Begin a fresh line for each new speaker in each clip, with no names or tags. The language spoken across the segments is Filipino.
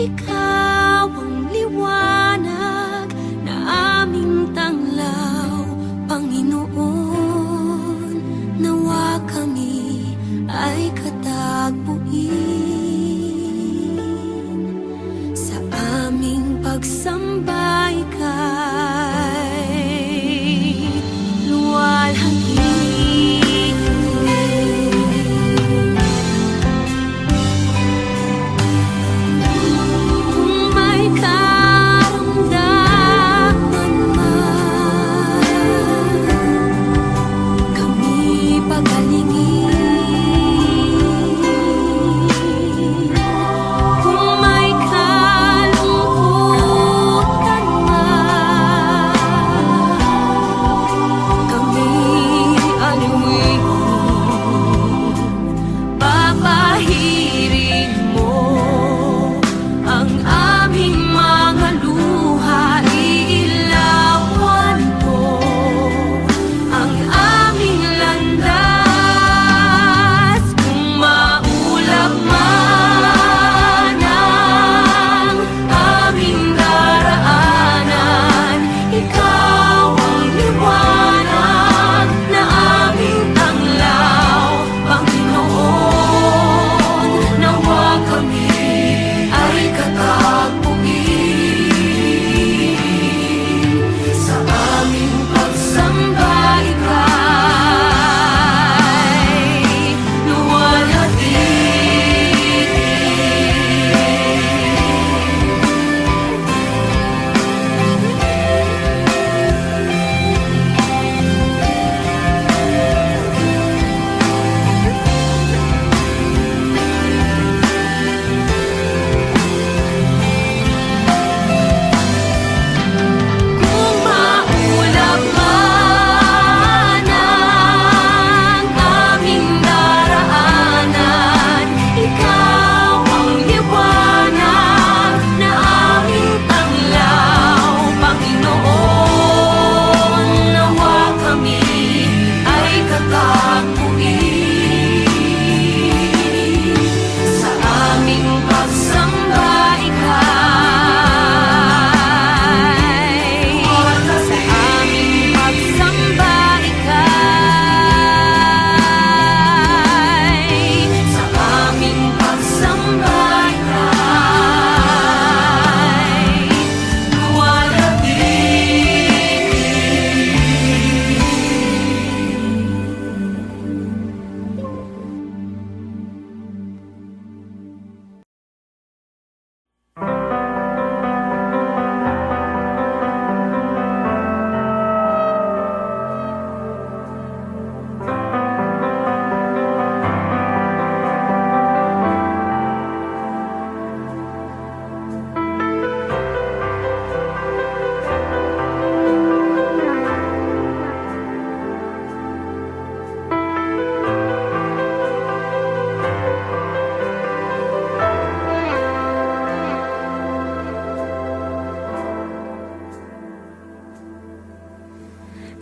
Ikaw ang liwanag na aming tanglaw, Panginoon. Nawa kami ay katagpuin sa aming pagsamba ika'y luwalhati.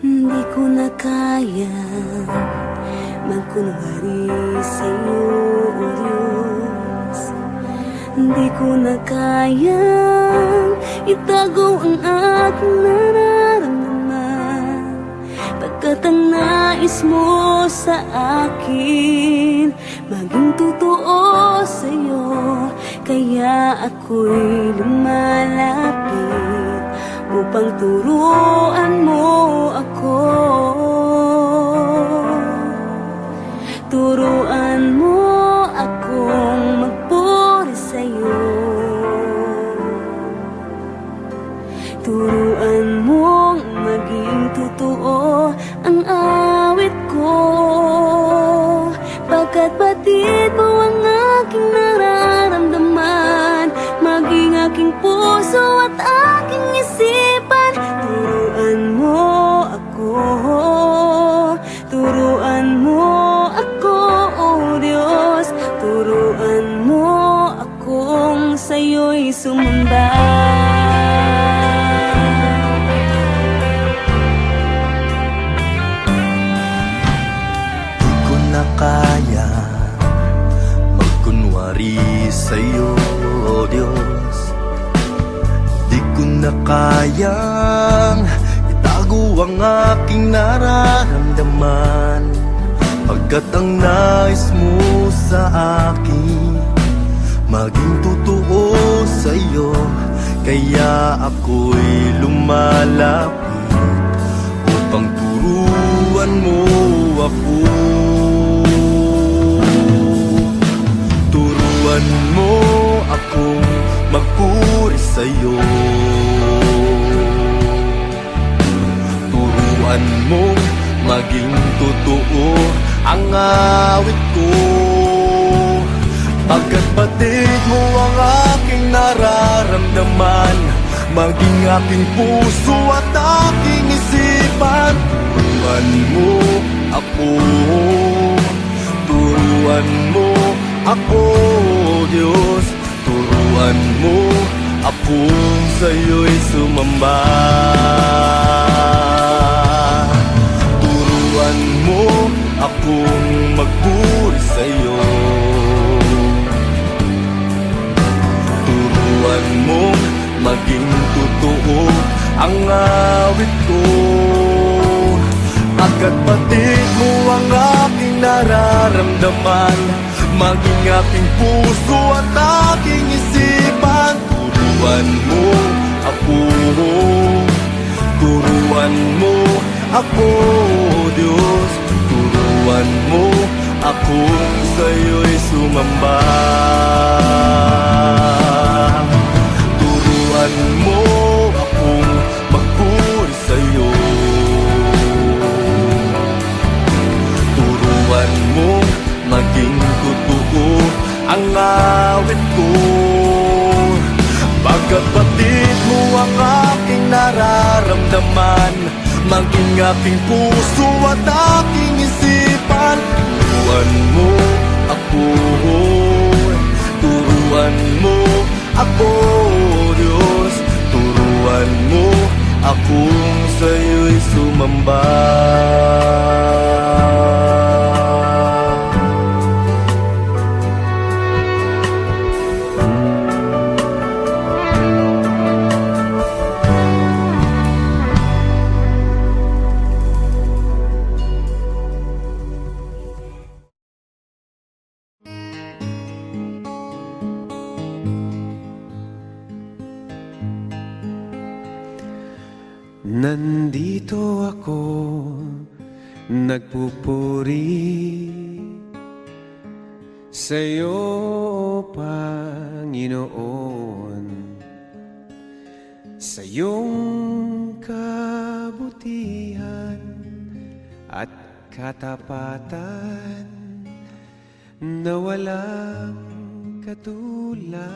Hindi ko na kayang magkunwari sa'yo, O Diyos. Hindi ko na kayang itago ang aking nararamdaman, pagkat ang nais mo sa akin maging totoo sa'yo. Kaya ako'y lumalapit upang turuan mo ako. Turuan mo akong magpuri sa'yo. Turuan mong maging totoo ang awit ko, pagkat batid mo ang aking nararamdaman, maging aking puso at aking isipan. Turuan mo ako, turuan mo ako, O Diyos. Turuan mo akong sa'yo'y sumamba.
Di ko na kaya magkunwari sa'yo, O Diyos. na kayang itago ang aking nararamdaman, pagkat ang nais mo sa akin maging totoo sa'yo. Kaya ako'y lumalapit upang turuan mo ako. Turuan mo akong magpuri sa'yo. Turuan mo maging totoo ang awit ko, pagkat batid mo ang aking nararamdaman, maging aking puso at aking isipan. Turuan mo ako, turuan mo ako, Diyos. Turuan mo akong sa'yo'y sumamba. Turuan mo akong magpuri sa'yo. Turuan mo maging totoo ang awit ko, pagkat batid mo ang aking nararamdaman, maging aking puso at aking isipan. Turuan mo ako, turuan mo ako, Diyos. Turuan mo akong sa'yo'y sumamba. Turuan mo akong magpuri sa'yo. Turuan mo maging totoo ang awit ko, pagkat batid mo ang aking nararamdaman, maging aking puso at aking isipan. Turuan mo ako, turuan mo ako, Diyos. Turuan mo akong sa'yo'y sumamba. Nandito ako, nagpupuri sa'yo, Panginoon, sa iyong kabutihan at katapatan na walang katulad.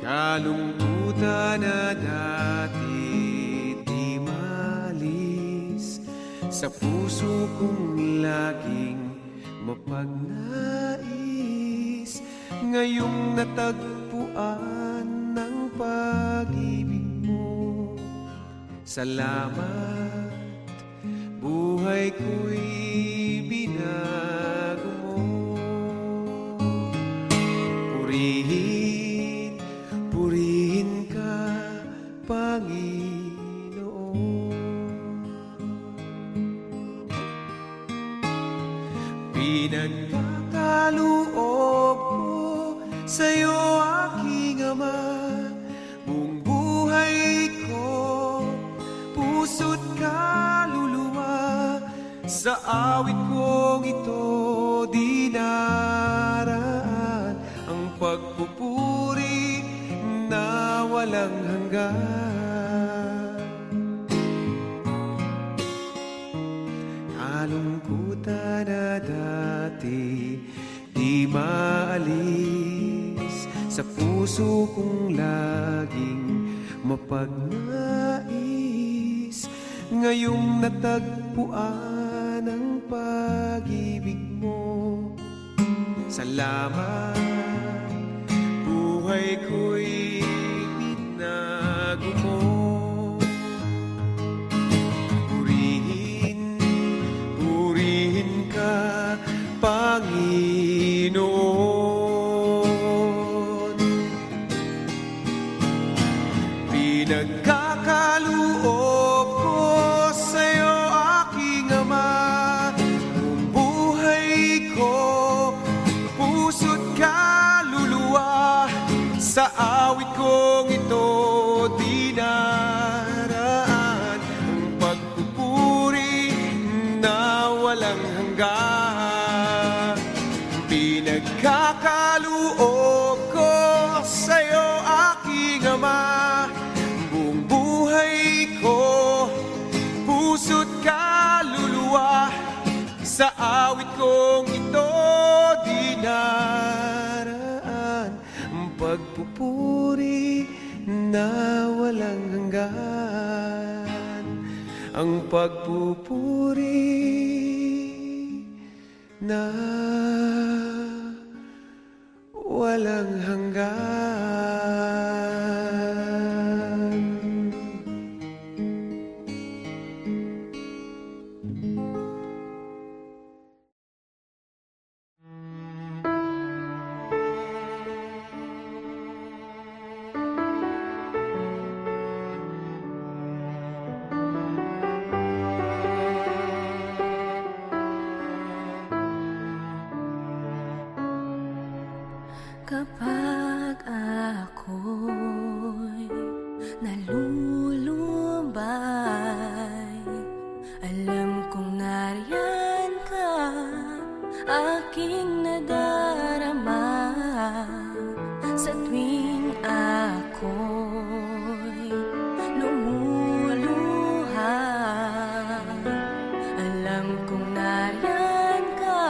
Kalungkutan na dati di malis sa puso kong laging mapagnais, ngayong natagpuan ng pag-ibig mo. Salamat, buhay ko'y binago mo. Purihin, purihin ka, Panginoon. Pinagkakaloob ko sa'yo, aking Ama, buong buhay ko, puso't kaluluwa. Sa awit kong ito dinaraan ang pagpupuri na walang hanggan. Kalungkutan na dati di maalis sa puso kong laging mapagnais, ngayong natagpuan ang pag-ibig mo. Salamat, buhay ko'y binago mo. Purihin, purihin ka, Panginoon. Sa awit kong ito di naraan ang pagpupuri na walang hanggan. Pinagkakaloob ko sa'yo, aking Ama, buong buhay ko, puso't kaluluwa. Sa awit kong ito di naraan ang pagpupuri na walang hanggan. Ang pagpupuri na walang hanggan.
Kapag ako'y nalulumbay, alam kong nariyan ka, aking nadarama. Sa tuwing ako'y lumuluha, alam kong nariyan ka,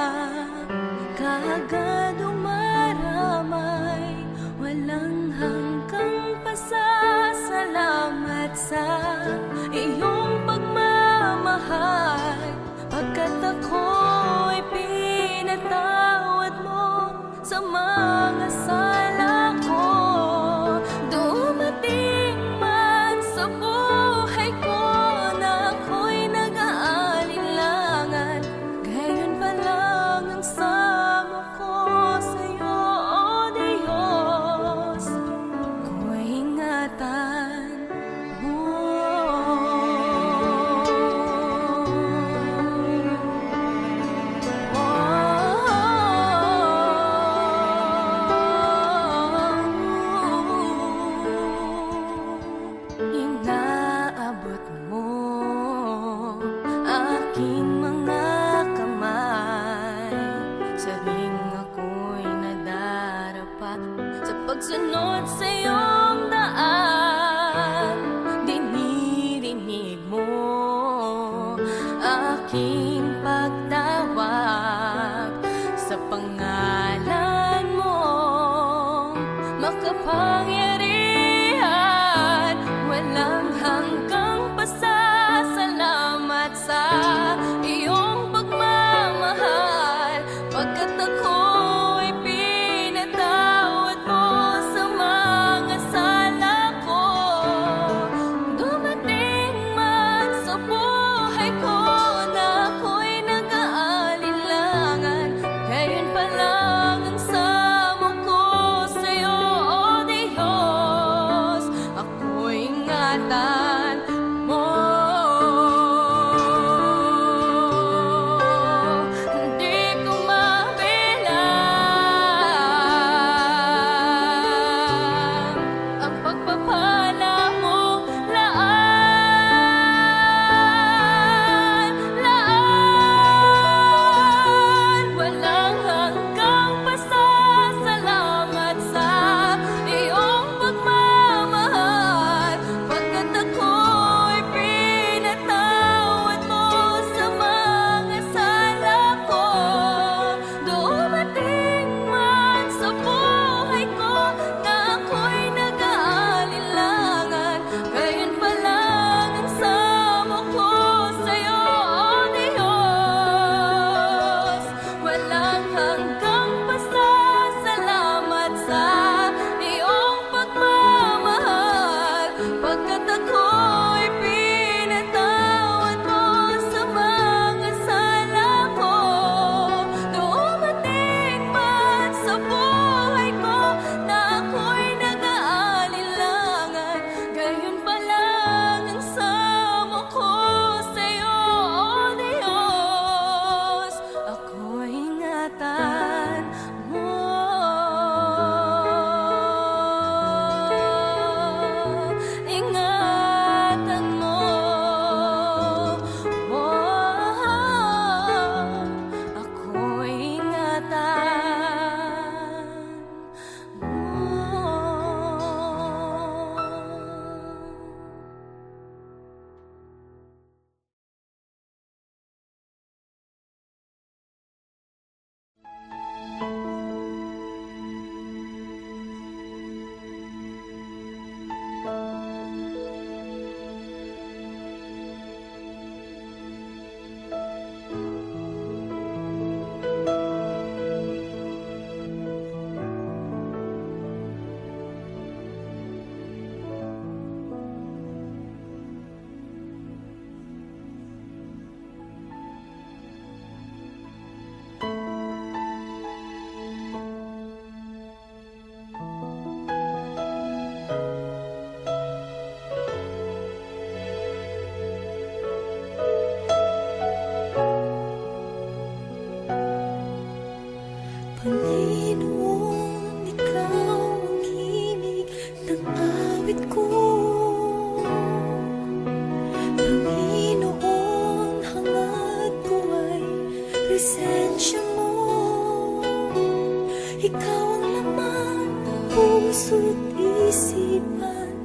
kaagad umaramay. Walang hanggang pasasalamat sa iyong pagmamahal, pagkat ako'y pinatawad mo sa mga Panginoon, ikaw ang himig ng awit ko. Panginoon, hangad ko ay presensya mo. Ikaw ang laman ng puso't isipan,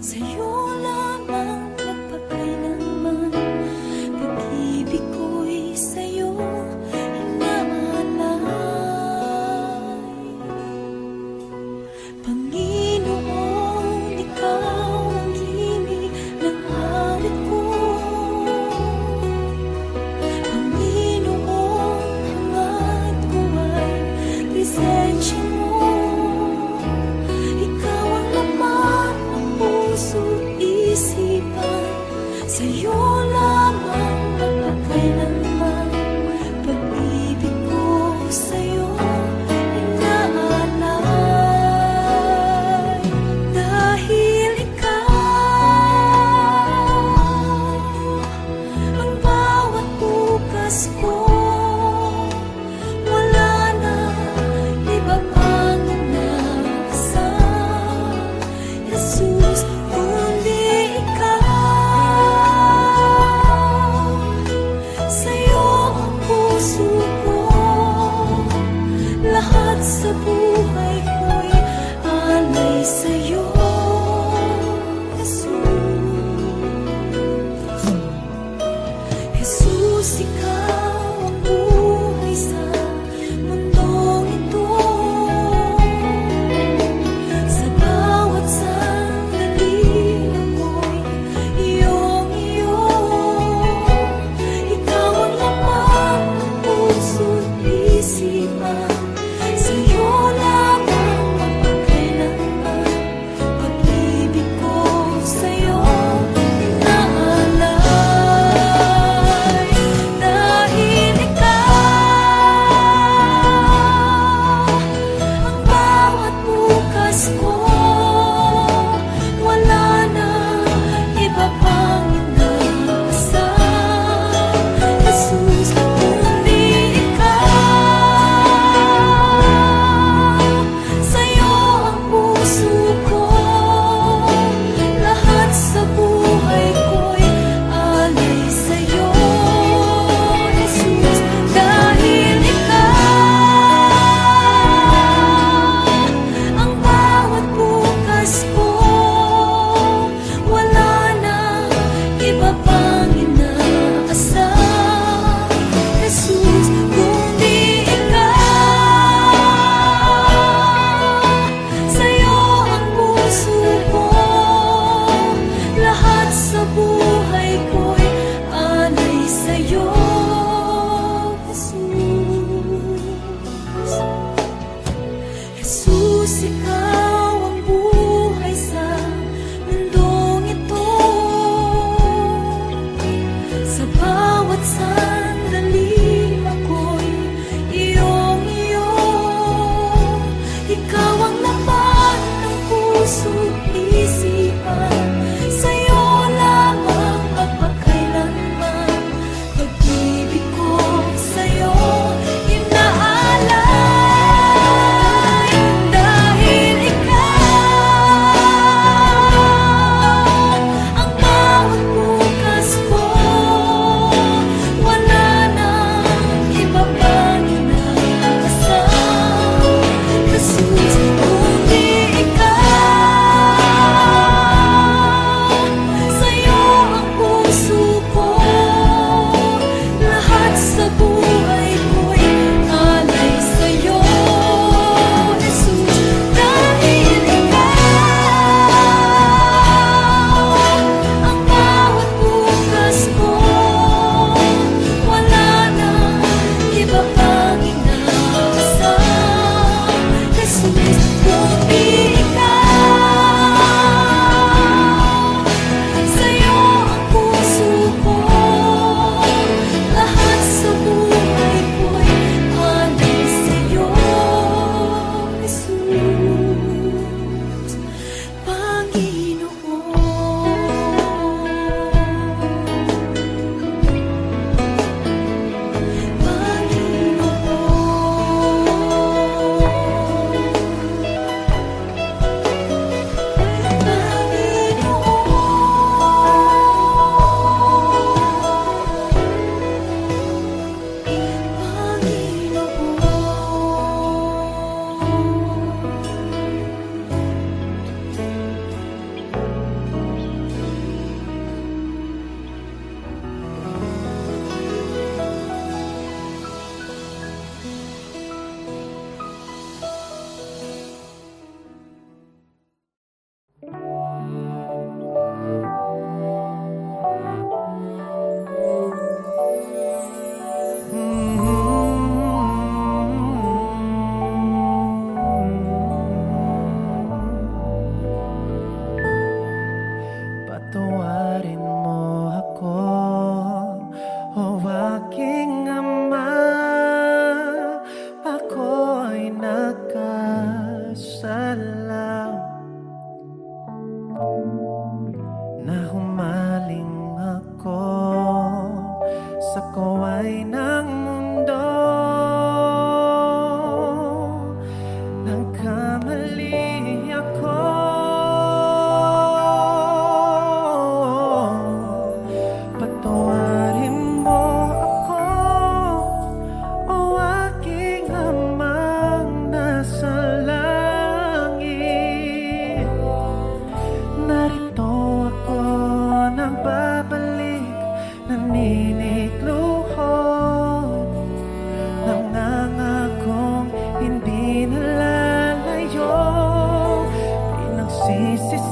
sa'yo lamang magpakailanman. Pag-ibig ko'y sa'yo inaalay. Panginoon, ikaw ang himig ng awit ko. Panginoon, hangad ko ay presensya mo. Ikaw ang laman ng puso't isipan, sa'yo lamang magpakailanman. Pag-ibig ko sa'yo inaalay. Dahil ikaw ang bawat bukas ko, wala na iba pang nagsan, Jesus, kundi ikaw. Sa'yo ang puso ko, lahat sa buhay ko'y alay sa'yo, Jesus. Jesus, ikaw ang buhay sa mundong ito. Sa bawat sandali ako'y iyong-iyo. Ikaw ang laman ng puso't isipan, sa'yo lamang magpakailanman.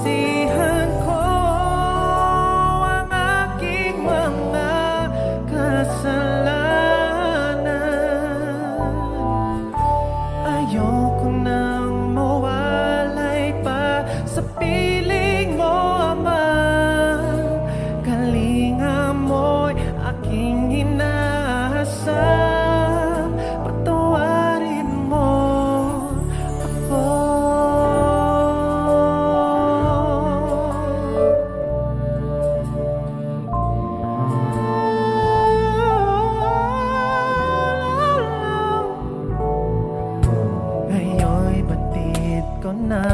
Sisihan ko ang aking mga kasalanan. Ayoko nang mawalay pa sa piling mo, Ama. Kalinga mo'y aking inaasam. Patawarin mo ako. Ngayon'y batid ko na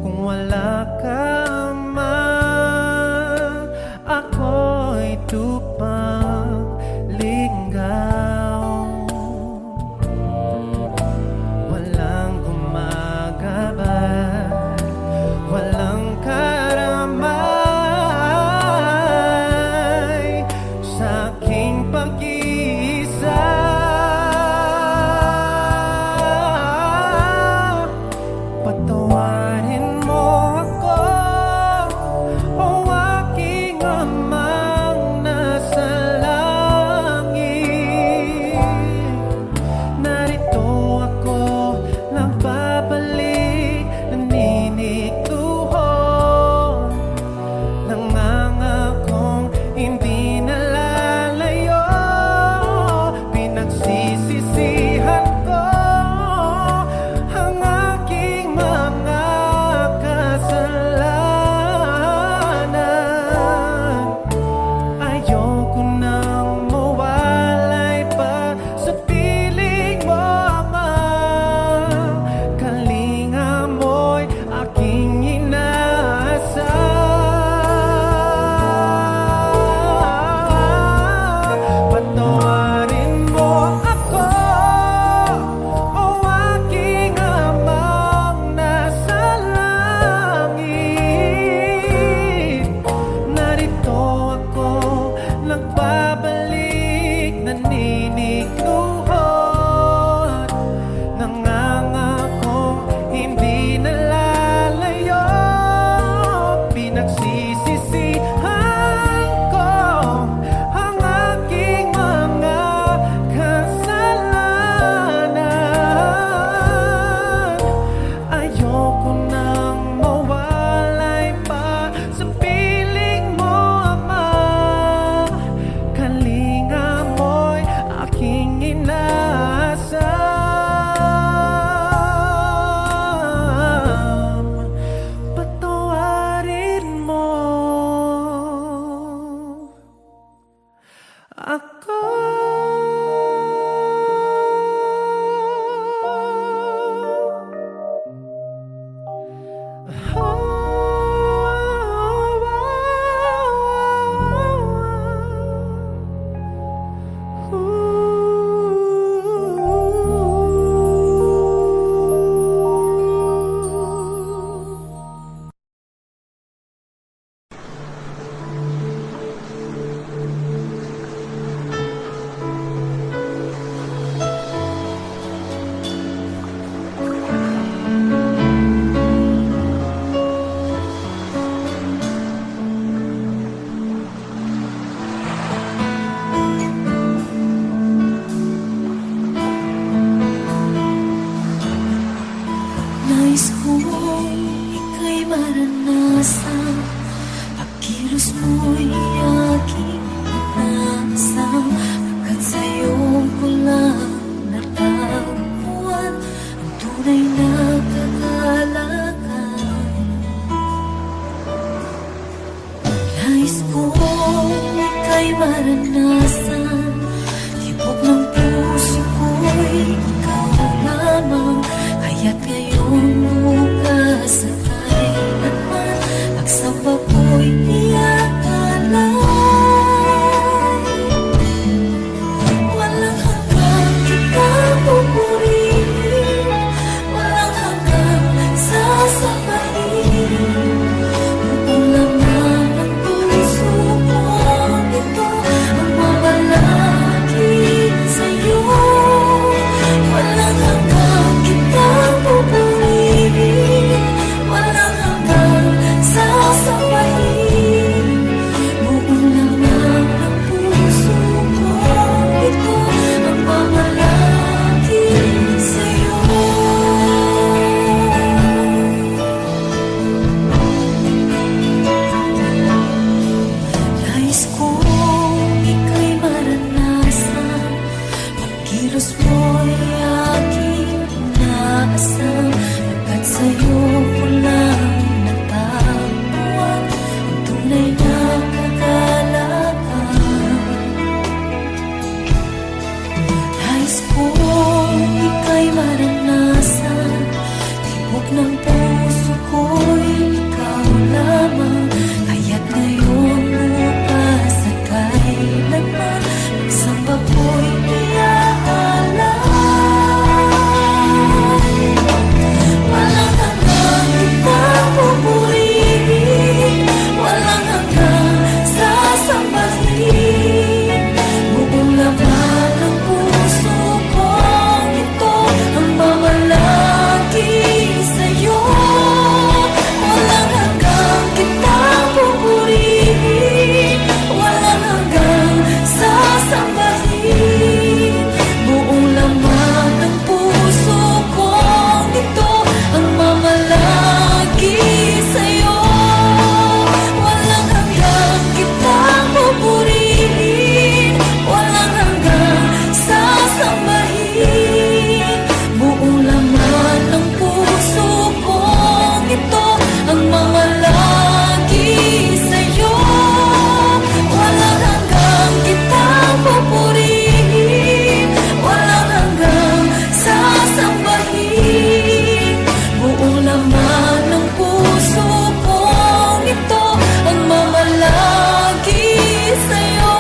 kung wala ka, Ama, ako'y tupang ligaw. Walang gumagabay, walang karamay sa aking pag-iisa. Patawarin
Kilos mo'y aking inaasam, agad sa'yo ko lang natagpuan ang tunay na kagalakan. Nais kong ika'y maranasan, tibok ng puso ko'y ikaw lamang. Kaya't ngayon, bukas at kailanman, magsamba ko'y walang hanggang kitang pupurihin, walang hanggang sasambahin. Buong laman ng puso kong ito ang mamalagi sa'yo. Walang hanggang kitang pupurihin, walang hanggang sasambahin. Buong laman ng puso kong ito ang mamalagi sa'yo. Walang hanggang kitang pupurihin, walang hanggang sasambahin. Buong laman ng puso kong ito ang mamalagi sa'yo. Walang hanggang kitang pupurihin, walang hanggang sasambahin. Buong laman ng puso kong ito ang mamalagi sa'yo.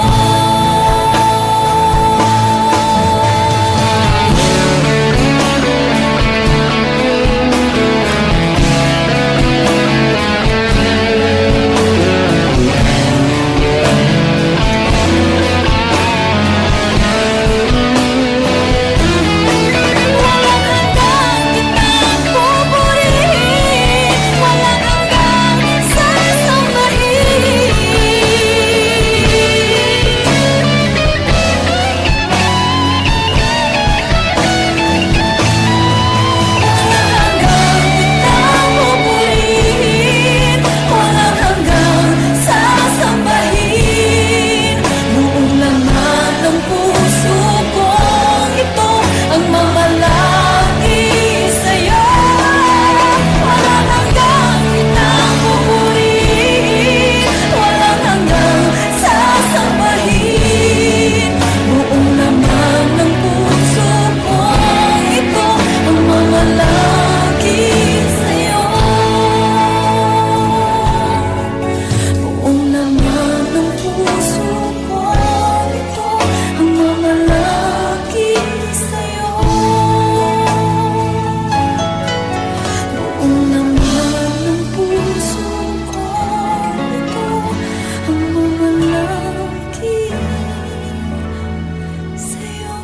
Walang hanggang kitang pupurihin, walang hanggang sasambahin. Walang hanggang kitang pupurihin, walang hanggang sasambahin. Buong laman ng puso kong ito ang mamalagi sa'yo. Walang hanggang kitang pupurihin, walang hanggang sasambahin. Buong laman ng puso kong ito ang mamalagi sa'yo. Buong laman ng puso kong ito ang mamalagi sa'yo. Buong laman ng puso kong ito ang mamalagi sa'yo.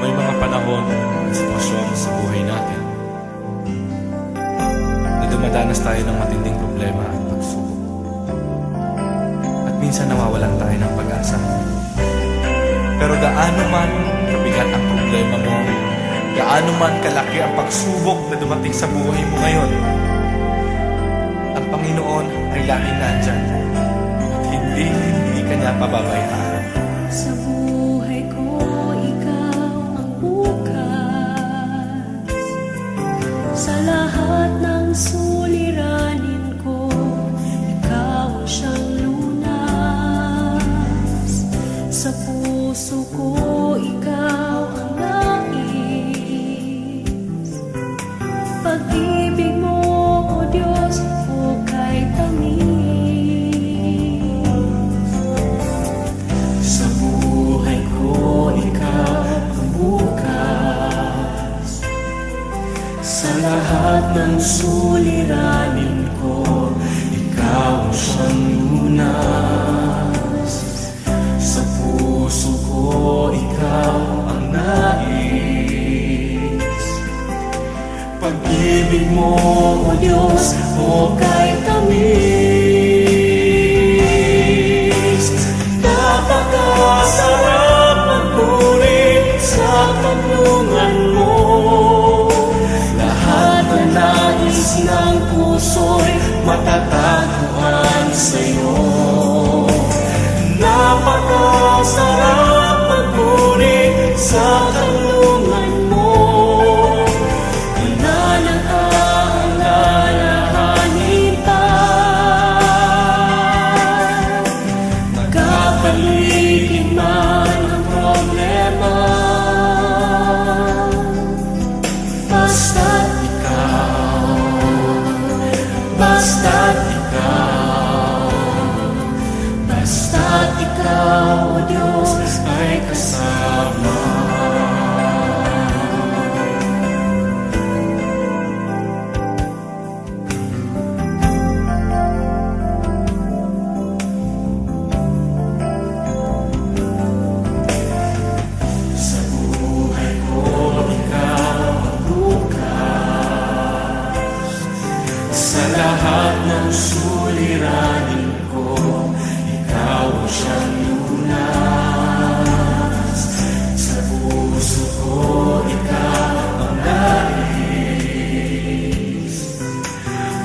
May mga panahon at sitwasyon sa buhay natin na dumadanas tayo ng matinding problema at pagsubok. At minsan nawawalan tayo ng pag-asa. Pero gaano man kabigat ang problema mo, gaano man kalaki ang pagsubok na dumating sa buhay mo ngayon, ang Panginoon ay laging nandyan at hindi ka niya pababayaan.
Sa buhay ko, ikaw ang bukas. Sa lahat ng suliranin ko, ikaw ang siyang lunas. Sa puso ko, ikaw ang nais. Pag-ibig mo, O Diyos, hukay tamis.
Sa buhay ko, ikaw ang bukas. Sa lahat ng suliranin ko, ikaw ang siyang lunas. Sa puso ko, ikaw ang nais. Pag-ibig Pag-ibig mo, O Diyos, o kay tamis. Napakasarap magpuri sa kanlungan mo. Lahat na nais ng puso'y matatagpuan sa'yo. Napakasarap magpuri sa kanlungan mo. Wala nang aalalahanin pa. Magkapaligid man ang problema, basta't ikaw, basta't ikaw, basta't ikaw, O Diyos, ay kasama. Sa buhay ko, ikaw ang bukas. Sa lahat ng suliranin ko, ikaw ang siyang lunas. Sa puso ko, ikaw ang nais.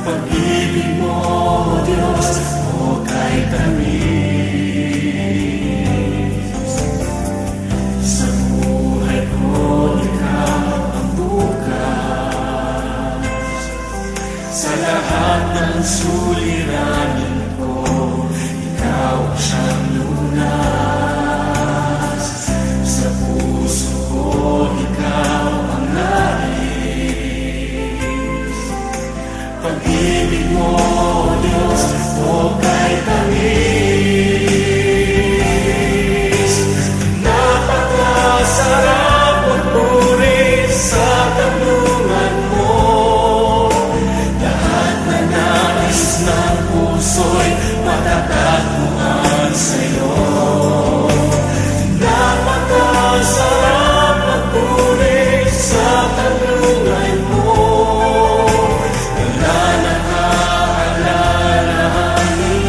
Pag-ibig mo, O Diyos, o kay tamis. Sa buhay ko, ikaw ang bukas. Sa lahat ng suliranin ko, ikaw ang siyang lunas. Sa puso ko, ikaw ang nais. Pag-ibig mo, O Diyos, o kay tamis. Napakasarap magpuri sa kanlungan mo. Lahat na nais ng puso'y matatagpuan sa'yo. Napakasarap magpuri sa kanlungan mo. Wala nang aalalahanin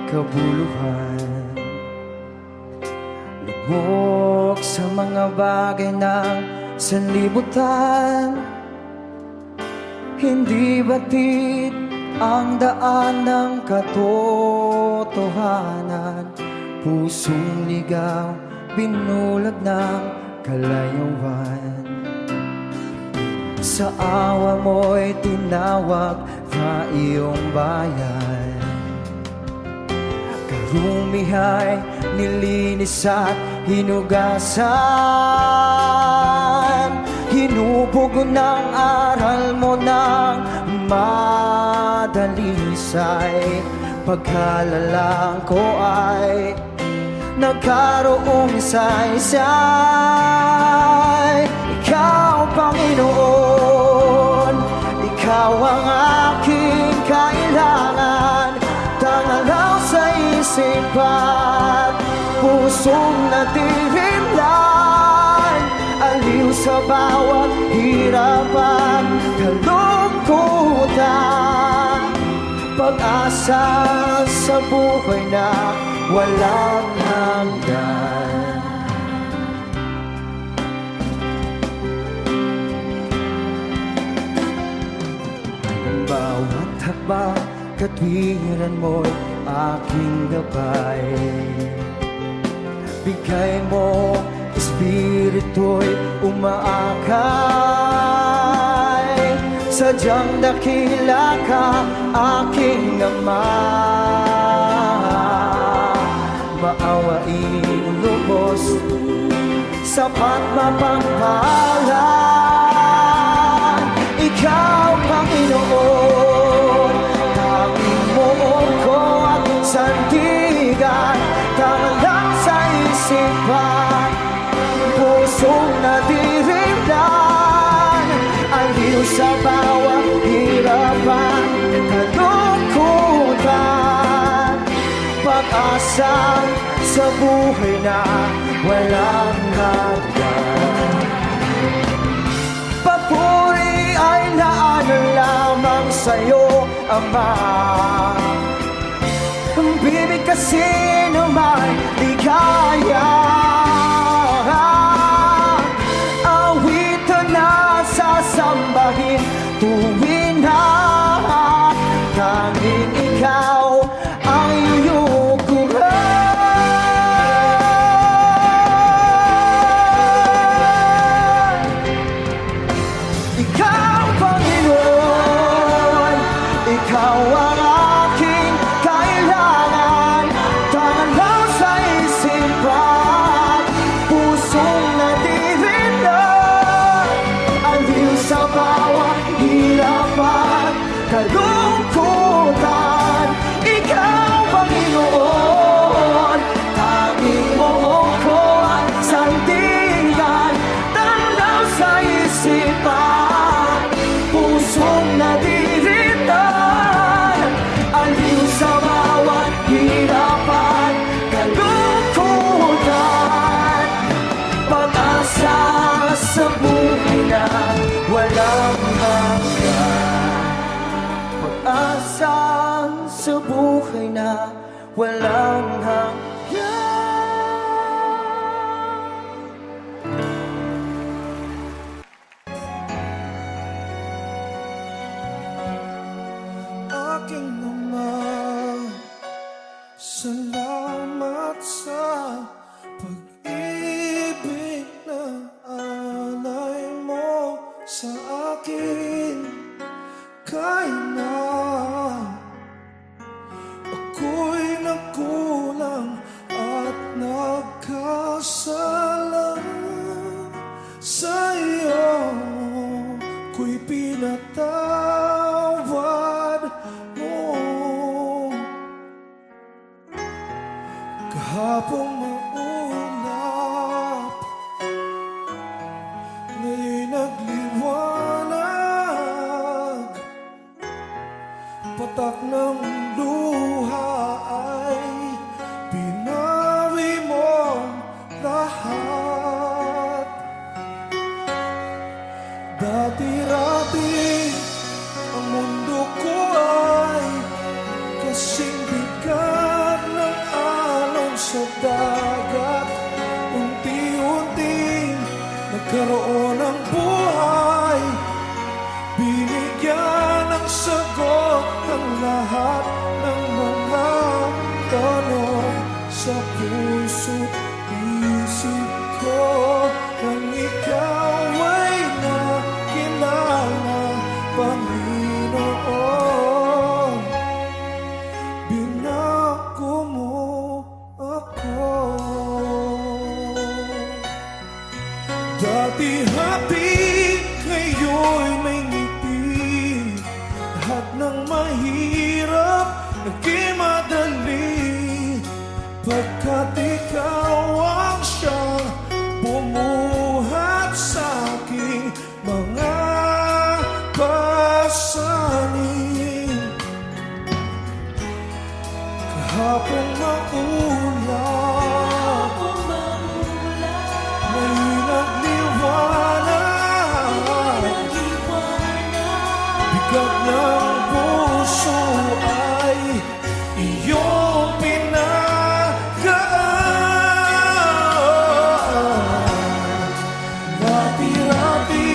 kabuluhan. Lubog sa mga bagay ng sanlibutan, hindi batid ang daan ng katotohanan. Pusong ligaw, binulag ng kalayuan. Sa awa mo'y tinawag na iyong bayan. Karumihay, nilinis at hinugasan. Hinubog ng aral mo ng madalisay. Pagkalalang ko ay nagkaroong saysay. Ikaw, Panginoon, Ikaw ang aking kailangan. Tangalaw sa isipan, pusong natirimlan. Aliw sa bawat hirapan, kalungkutan. Pag-asa sa buhay na walang hanggan. Bawat hakbang, katwiran mo'y aking gabay. Bigay mo, espiritu'y umaakay. Sadyang dakila ka, aking Ama. Maawain lubos, sapat mapagpalan. Ikaw, Panginoon, tanging mo ko at sandigan. Tanglang sa isipan, pusong nadirimlan. Aliw sa bawat hirapan, kalungkutan. Pag-asa sa buhay na walang hanggan. Papuri ay naanan lamang sa'yo, Ama. Bibig kasi naman di kaya. Awitan na sasambahin tuwing na tanging ikaw ang iyukuran. Ikaw, Panginoon, Ikaw ang aking kailangan. Tangalaw sa isipan, pusong nadirinlan. Aliw sa bawat hirapan, kalungkutan. Ikaw, Panginoon, tanging mo ko at sandigan. Tangalaw sa isipan, pusong nadirinlan. Aliw sa bawat hirapan, kalungkutan. Pag-asa sa buhay na walang hanggan. Pag-asa sa buhay na walang hanggan. Aking Ama, salamat sa pag-ibig na alay mo sa akin. Kahit na ako'y nagkulang at nagkasala, sa iyo ko'y pinatawad mo. Kahapong maulap, ngayon'y nagliwanag. Patak ng luha ay binawi mo lahat.
nagkaroon ng buhay, binigyan ng sagot ng lahat ng mga tanong sa puso't isip ko. Nang ikaw ay nakilala, Panginoon, binako mo ako. Dati happy, ngayon'y may ngiti. Lahat ng mahirap, naging madali. Pagkat ikaw ang siyang bumuhat sa aking mga pasanin. Kahapong maulan, may nagliwanag. Bigat ng puso ay iyong pinagaan. Dati-dati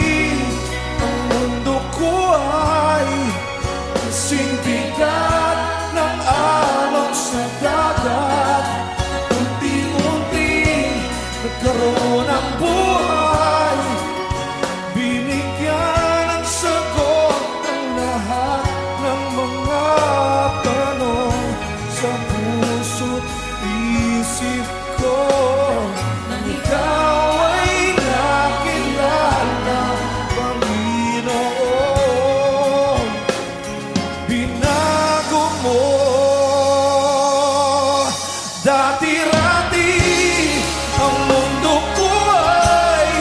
ang mundo ko ay kasing bigat ng alon sa dagat. Unti-unti nagkaroon ng buhay, binigyan ng sagot ng lahat ng mga tanong sa puso't isip ko. Nang ikaw ay nakilala, Panginoon, binago mo. Dati-dati ang mundo ko ay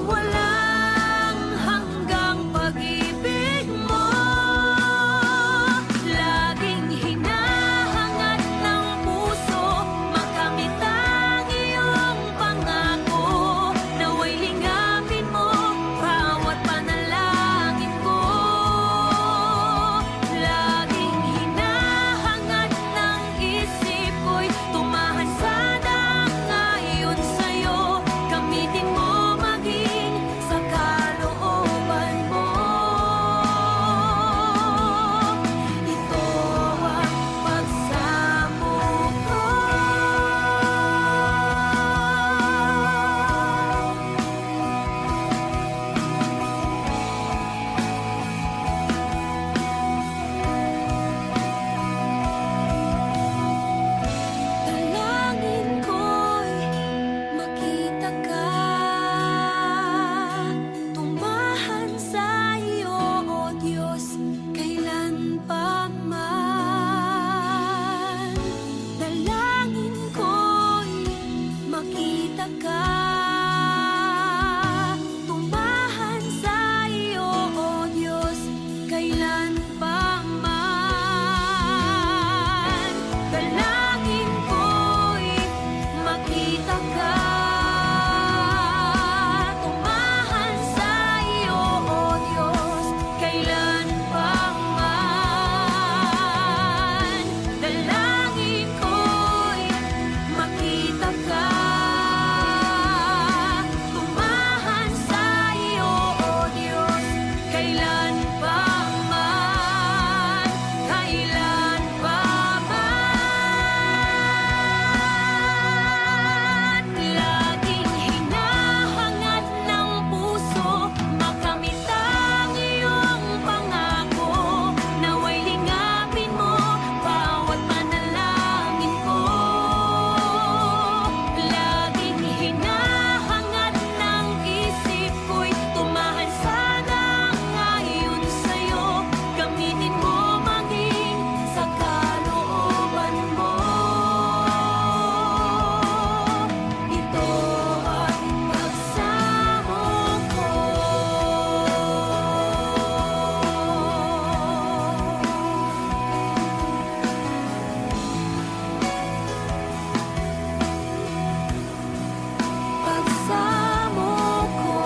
walang hanggang pag-ibig mo. Laging hinahangad ng puso, makamit ang iyong pangako. Naway lingapin mo bawat panalangin ko. Laging hinahangad ng isip ko'y tumahan sa ngayon sa'yo. Gamitin mo maging sa kalooban mo. Ito ang pagsamo ko. Dalangin ko'y makita ka, tumahan sa iyo, O Diyos, kailan pa man. Dalangin ko'y makita ka, tumahan sa iyo, O Diyos, kailan pa man. Dalangin ko'y makita ka, tumahan sa iyo, O Diyos, kailan pa man. Dalangin ko'y makita ka, tumahan sa iyo, O Diyos, kailan pa man. Kailan pa man. Laging hinahangad ng puso, makamit ang iyong pangako. Naway lingapin mo bawat panalangin ko. Laging hinahangad ng isip ko'y tumahan sana ngayon sa'yo. Gamitin mo maging sa kalooban mo. Ito ang pagsamo ko. Pagsamo ko.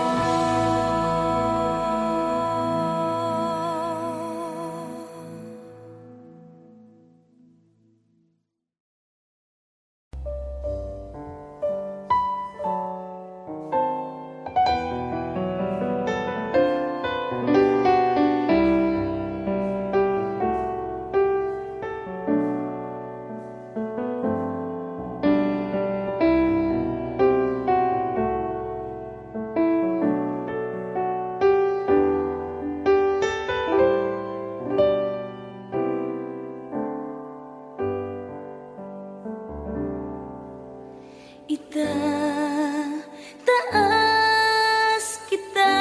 Itataas kita,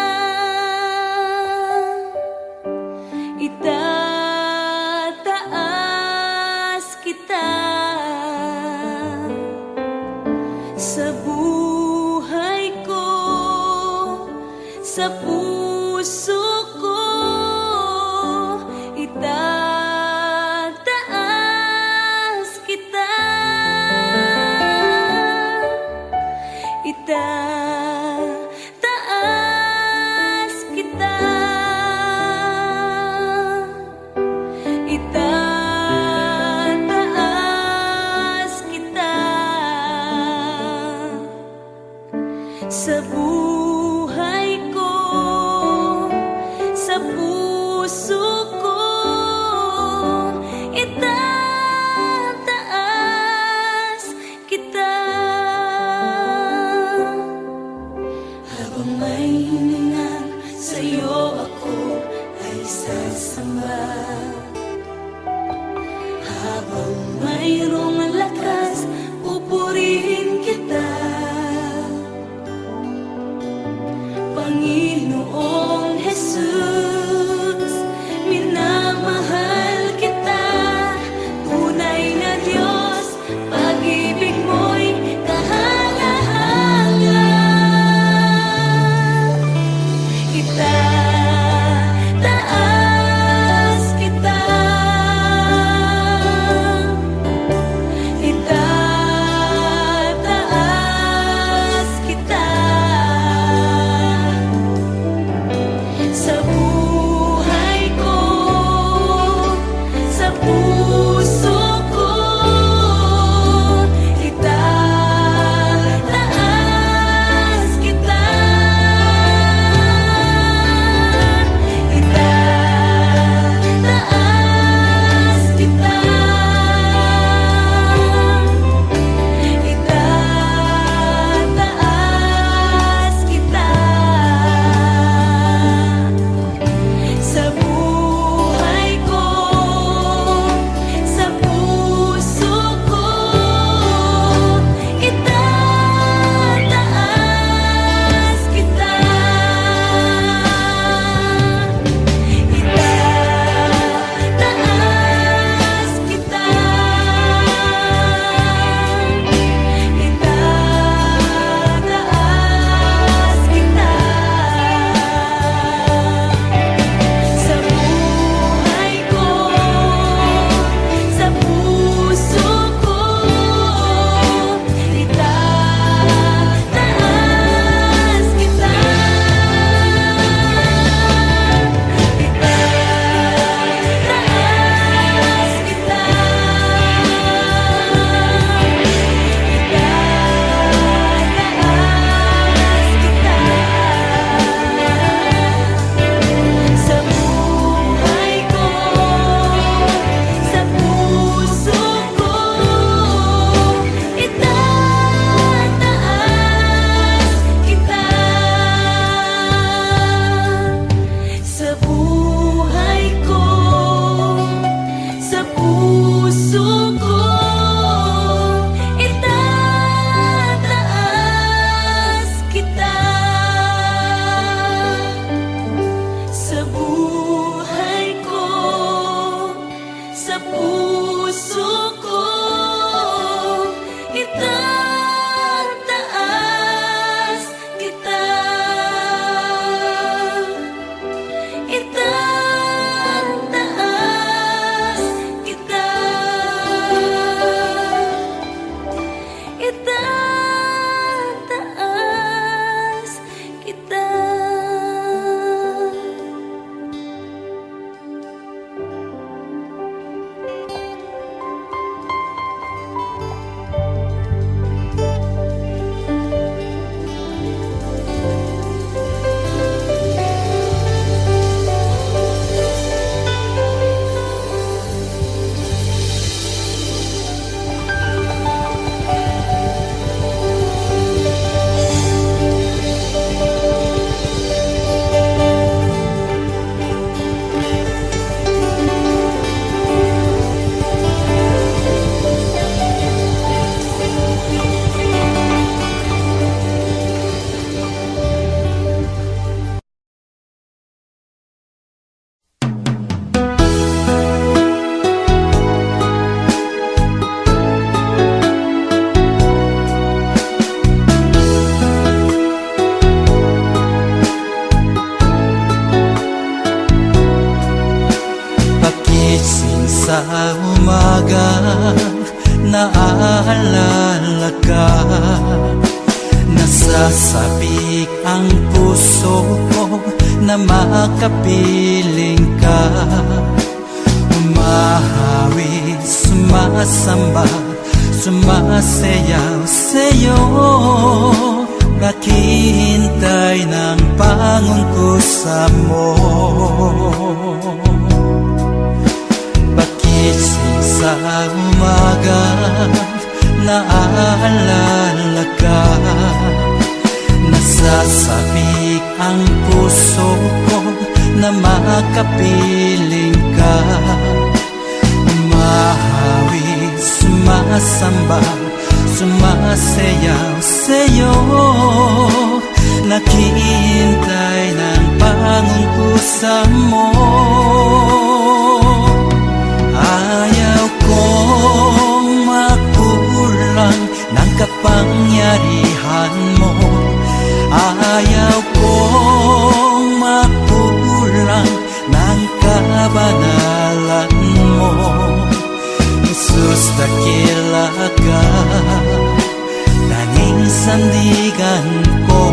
itataas kita sa buhay ko, sa puso ko. Itataas kita, itataas kita, itataas kita sa buhay ko, sa puso ko. Itataas kita. Habang may hininga sa'yo ako ay sasamba. Habang mayroong lakas, pupurihin kita. Panginoong Jesus, minamahal kita. Tunay na Diyos, pag-ibig mo'y kahanga-hanga.
na makapiling ka. Umahawi, sumasamba, sumasayaw sa'yo, naghihintay ng pangungkusa mo. Pagising sa umaga, naaalala ka. Nasasabik ang puso ko na makapiling ka. Umahawi, sumasamba, sumasayaw sa'yo, naghihintay ng pangungkusa mo. Ayaw kong makulang ng kapangyarihan mo. Ayaw kong makulang ng kabanalan mo. Jesus, dakila ka, tanging sandigan ko.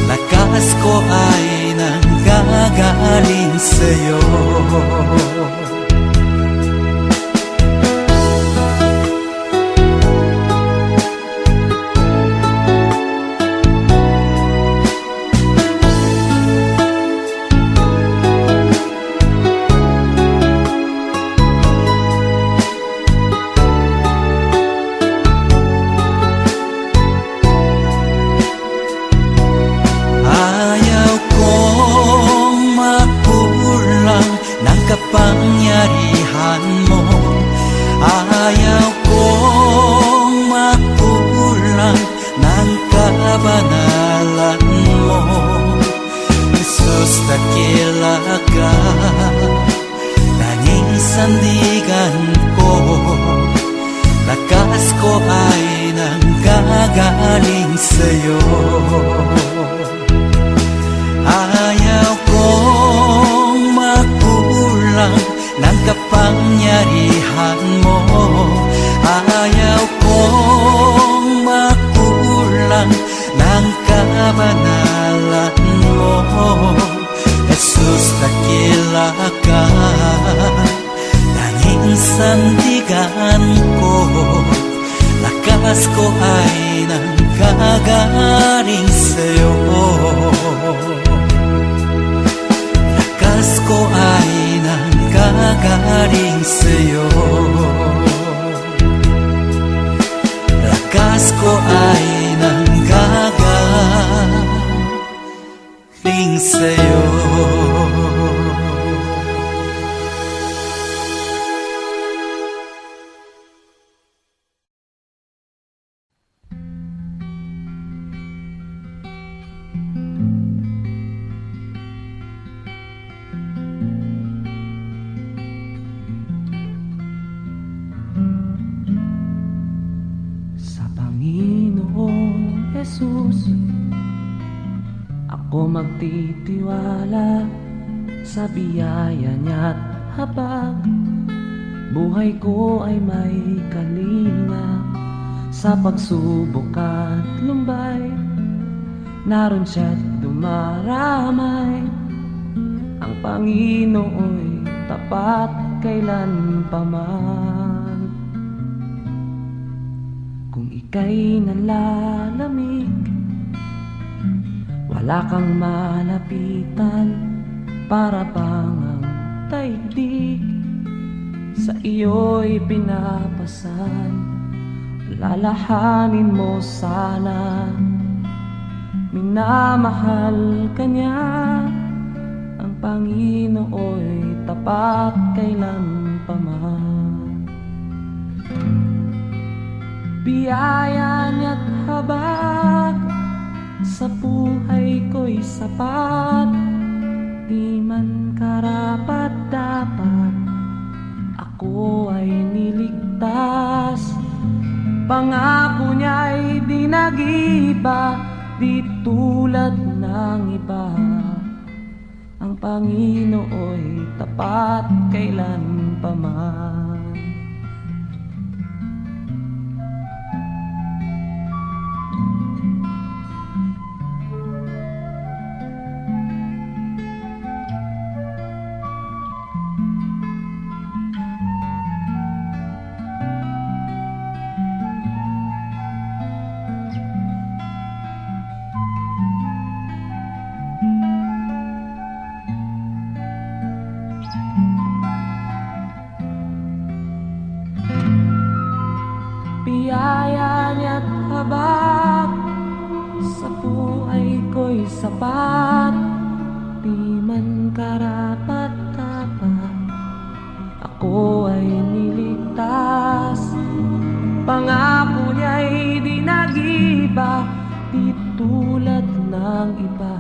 Lakas ko ay nanggagaling sa'yo. Kapangyarihan mo, ayaw kong makulang ng kabanalan mo. Jesus, dakila ka, tanging sandigan ko. Lakas ko ay nanggagaling sa'yo. Ayaw kong makulang ng kapangyarihan mo. Ayaw kong makulang ng kabanalan mo. Jesus, dakila ka, tanging sandigan ko. Lakas ko ay nanggagaling sa'yo. Lakas ko ay nanggagaling sa'yo. Lakas ko ay nanggagaling sa'yo.
Jesus, ako magtitiwala sa biyaya niya't habag. Buhay ko ay may kalinga sa pagsubok at lumbay. Naroon siya't dumaramay. Ang Panginoo'y tapat kailan pa man. Kung ika'y nalalamig, wala kang malapitan, para bang ang daigdig sa iyo'y pinapasan. Lalahanin mo sana, minamahal ka niya. Ang Panginoo'y tapat kailan pa man. Biyaya niya't habag sa buhay ko'y sapat. Di man karapat dapat, ako ay niligtas. Pangako niya'y di nag-iba, di tulad ng iba. Ang Panginoo'y tapat kailan pa man. sapat, di man karapat-dapat, ako ay niligtas. Pangako niya'y di nag-iba, di tulad ng iba.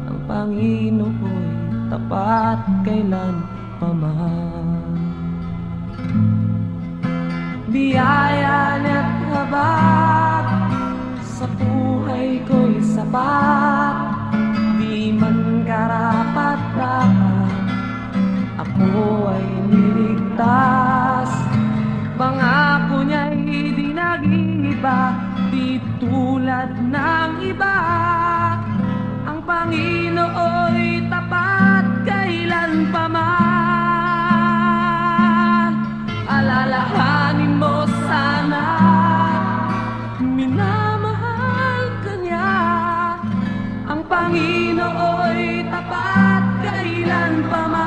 Ang Panginoo'y tapat kailan paman. Biyaya niya't habag sa buhay ko'y sapat, di man karapat-dapat, ako ay niligtas. Pangako niya'y di nag-iba, di tulad ng iba. Ang Panginoo'y tapat kailan paman. Alalahanin mo sana, minamahal ka niya. Ang Panginoo'y tapat kailan paman.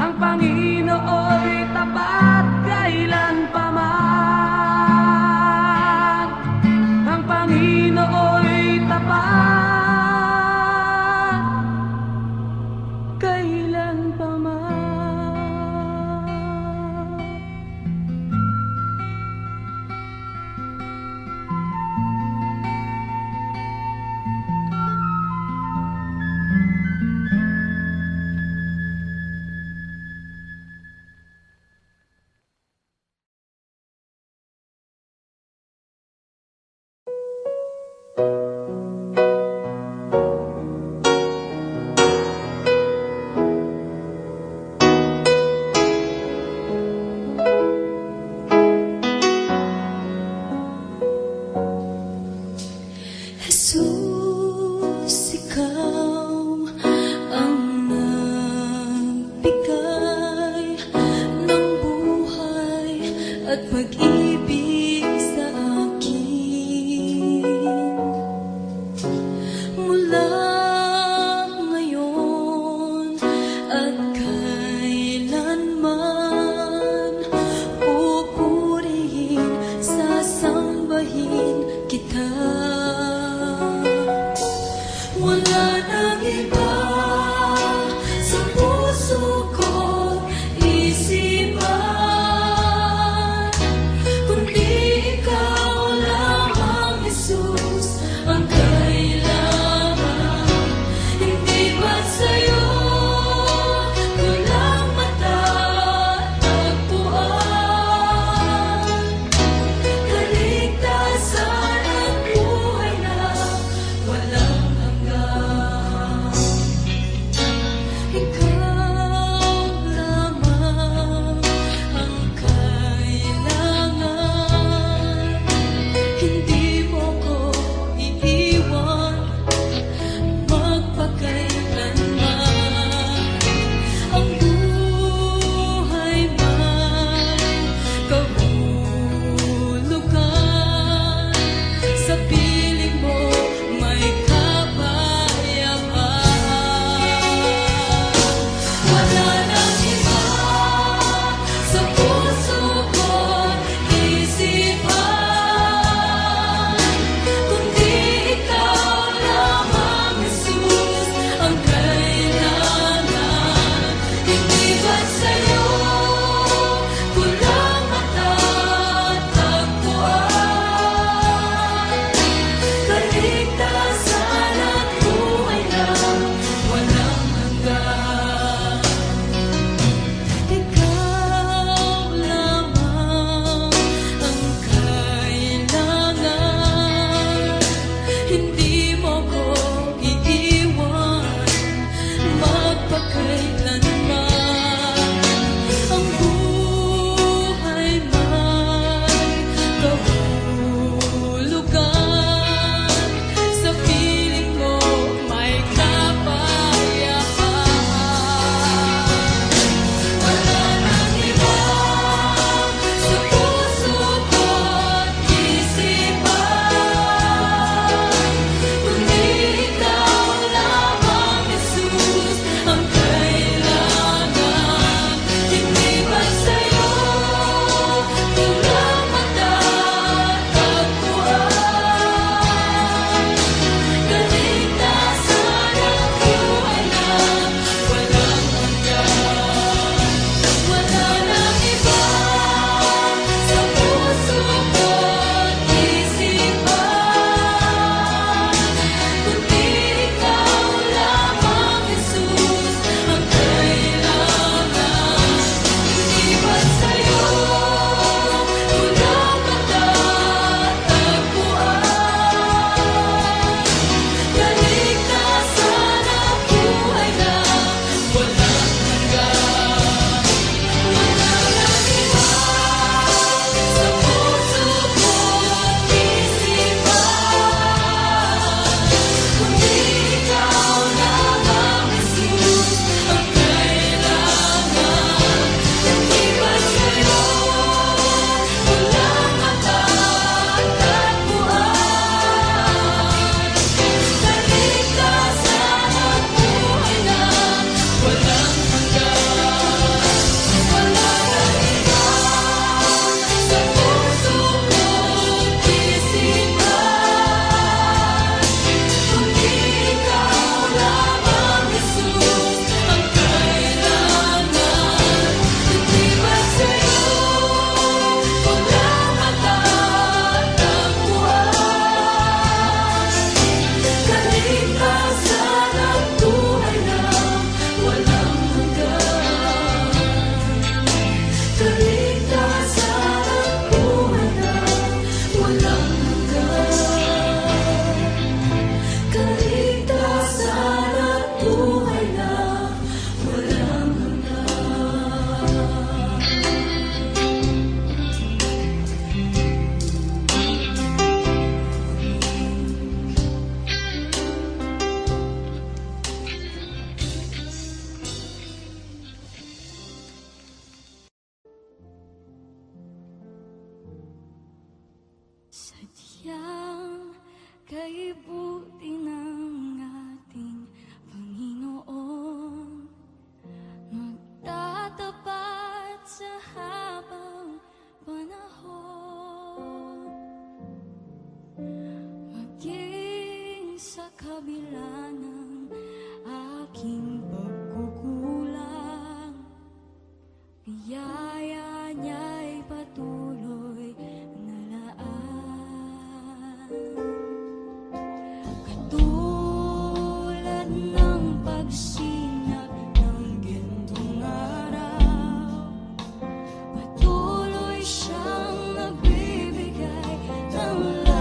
Ang Panginoo'y tapat kailan paman. Ang Panginoo'y tapat kailan paman.
Jesus, ikaw ang nagbigay ng buhay at pag-ibig sa akin. Mula ngayon at kailanman, pupurihin, sasambahin kita. Wala nang iba sa puso ko isipan, kundi ikaw lamang, Jesus, ang kailangan. Hindi ba't sa'yo ko lang matatagpuan? Kaligtasan at buhay na walang hanggan. Ikaw lamang ang kailangan. Hindi mo ko iiwan magpakailanman. Ang buhay man kahulugan, sa piling mo may kapayapaan. Wala nang iba sa puso ko isipan, kundi ikaw lamang, Jesus, ang kailangan. Hindi ba't sa'yo ko lang matatagpuan? Kaligtasan at buhay na walang hanggan. Ikaw lamang ang kailangan. Hindi mo ko iiwan magpakailanman. Ang buhay may kahulugan, sa kabila ng aking pagkukulang, biyaya niya'y patuloy na laan. Katulad ng pagsinag ng gintong araw, patuloy siyang nagbibigay ng love.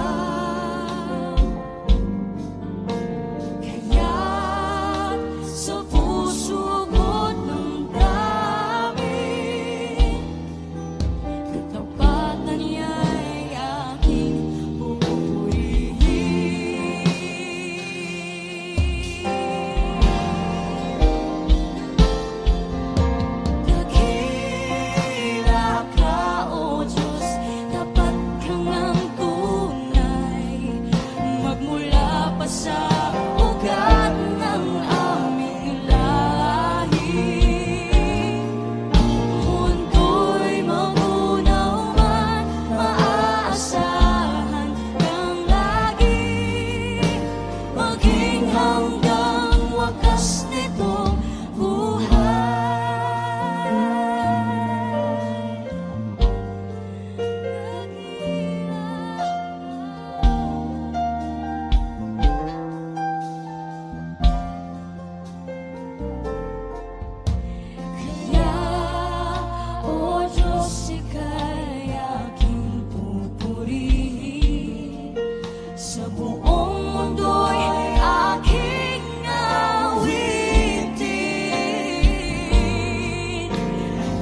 Kaya't sa puso ko't damdamin, katapatan niya'y aking pupurihin. Dakila ka, O Diyos, tapat ka ngang tunay, magmula pa sa ugat ng aming lahi. Mundo'y magunaw man, maaasahan kang lagi, maging hanggang wakas nitong buhay. Kaya, O Diyos, ika'y aking pupurihin, sa buong mundo'y aking awitin.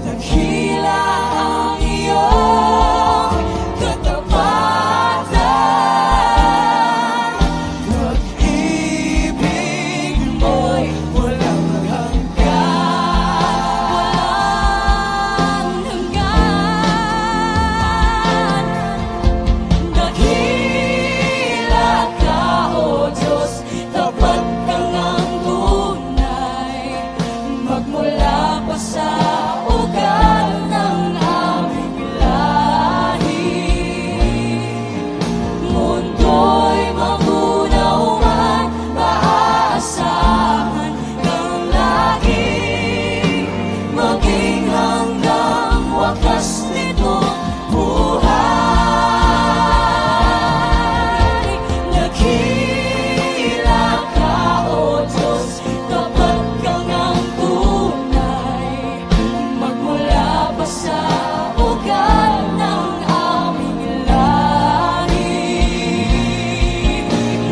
Dakila ang iyong katapatan, pag-ibig mo'y walang hanggan. Dakila ka, O Diyos, tapat ka ngang tunay, magmula pa sa ugat ng aming lahi. Mundo'y magunaw man, maaasahan kang lagi, maging hanggang wakas nitong buhay. Dakila ka, O Diyos, tapat ka ngang tunay, magmula pa sa ugat ng aming lahi.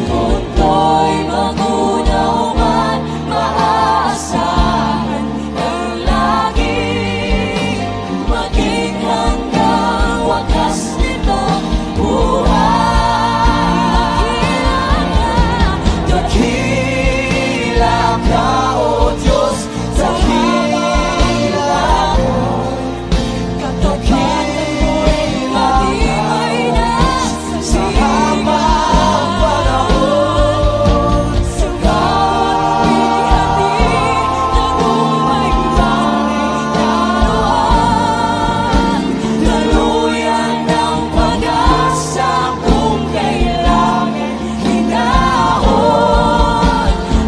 Mundo'y magunaw man, maaasahan kang lagi, maging hanggang wakas nitong buhay. Dakila ka, O Diyos, dakila mo, katapatan mo'y matibay na sa habang panahon. Sa bawat bihati, tagumpay banging naroon, daluyan ng pag-asa kung kailangan hinahon.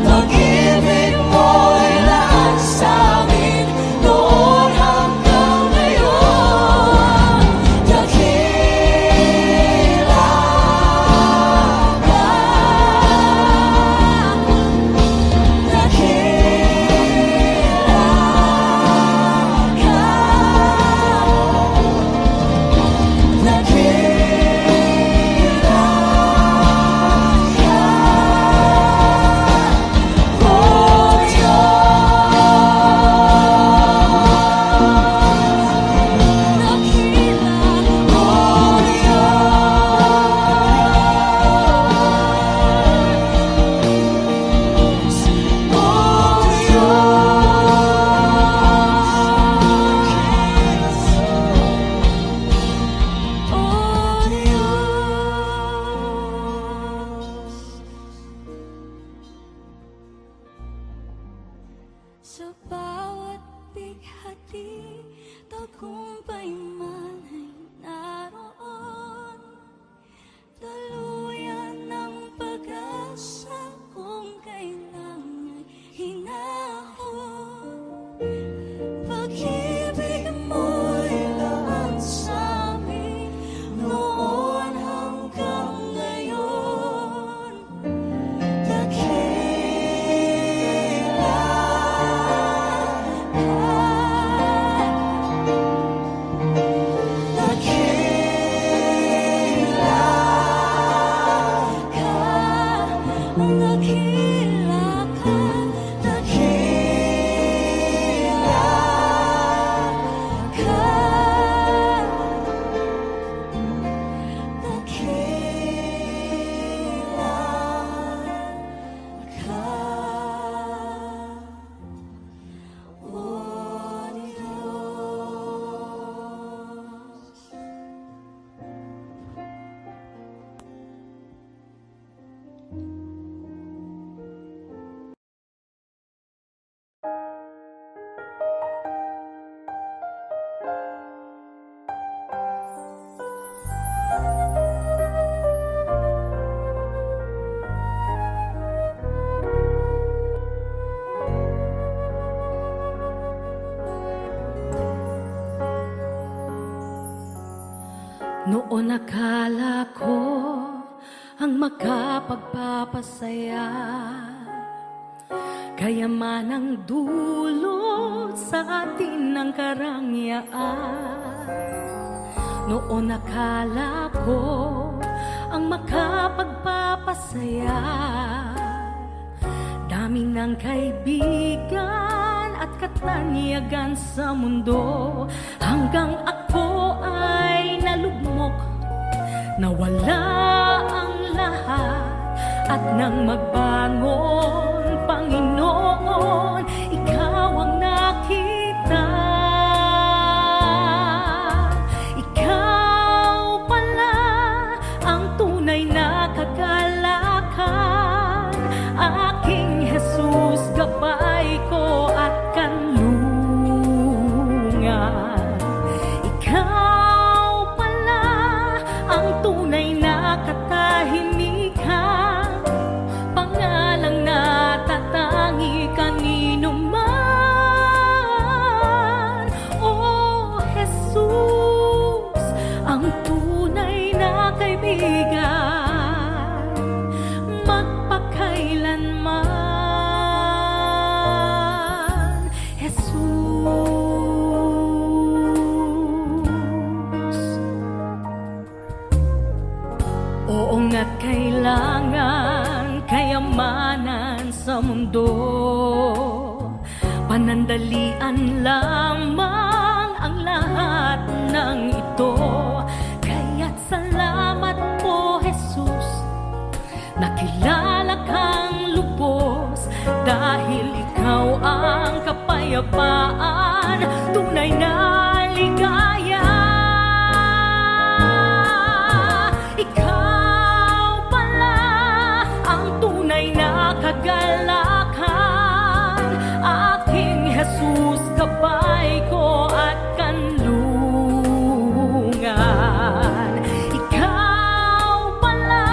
Pag-ibig mo'y laan sa amin noon hanggang ngayon. Dakila ka, sa bawat bighati, tagumpay man ay naroon, daluyan ng pag-asa kung dakila ka, dakila ka, dakila ka, oh Diyos.
Noon akala ko ang makapagpapasaya, kayaman ang dulot sa atin ng karangyaan. Noon akala ko ang makapagpapasaya, dami ng kaibigan at katanyagan sa mundo, hanggang ako ay nalugmok, nawala ang lahat. At nang magbangon, Panginoon, Ikaw ang nakita. Ikaw pala ang tunay na kagalakan, aking Jesus, gabay ko at kanlungan. Ikaw pala ang tunay na katahimikan, pangalang natatangi kanino man. Oh Jesus, ang tunay na kaibigan, magpakailanman. Jesus, oo nga't kailangan kayamanan sa mundo, panandalian lamang ang lahat ng ito. Kaya't salamat po, Jesus, nakilala kang lubos, dahil Ikaw ang kapayapaan, tunay na ligaya. Ikaw pala ang tunay na kagalakan, aking Jesus, gabay ko at kanlungan. Ikaw pala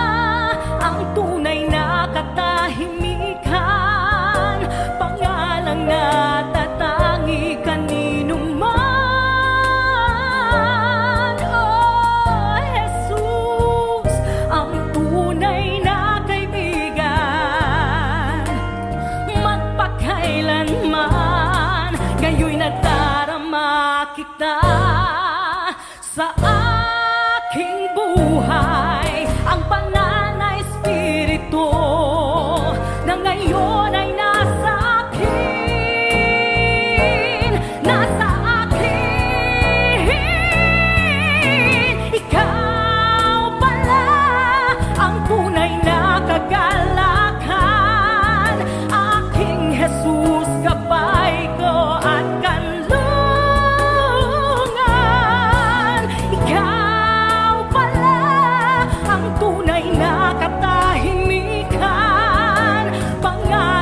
ang tunay na katahimikan, pangalang natatangi kanino man. Oh Jesus, ang tunay na kaibigan, magpakailanman. Ngayon'y nadarama kita sa aking buhay, ang banal na Espiritu na ngayon ay nasa akin, nasa akin. Ikaw pala ang tunay na kagalakan, aking Jesus, gabay ko at kanlungan. Ikaw pala ang tunay na katahimikan, pangalan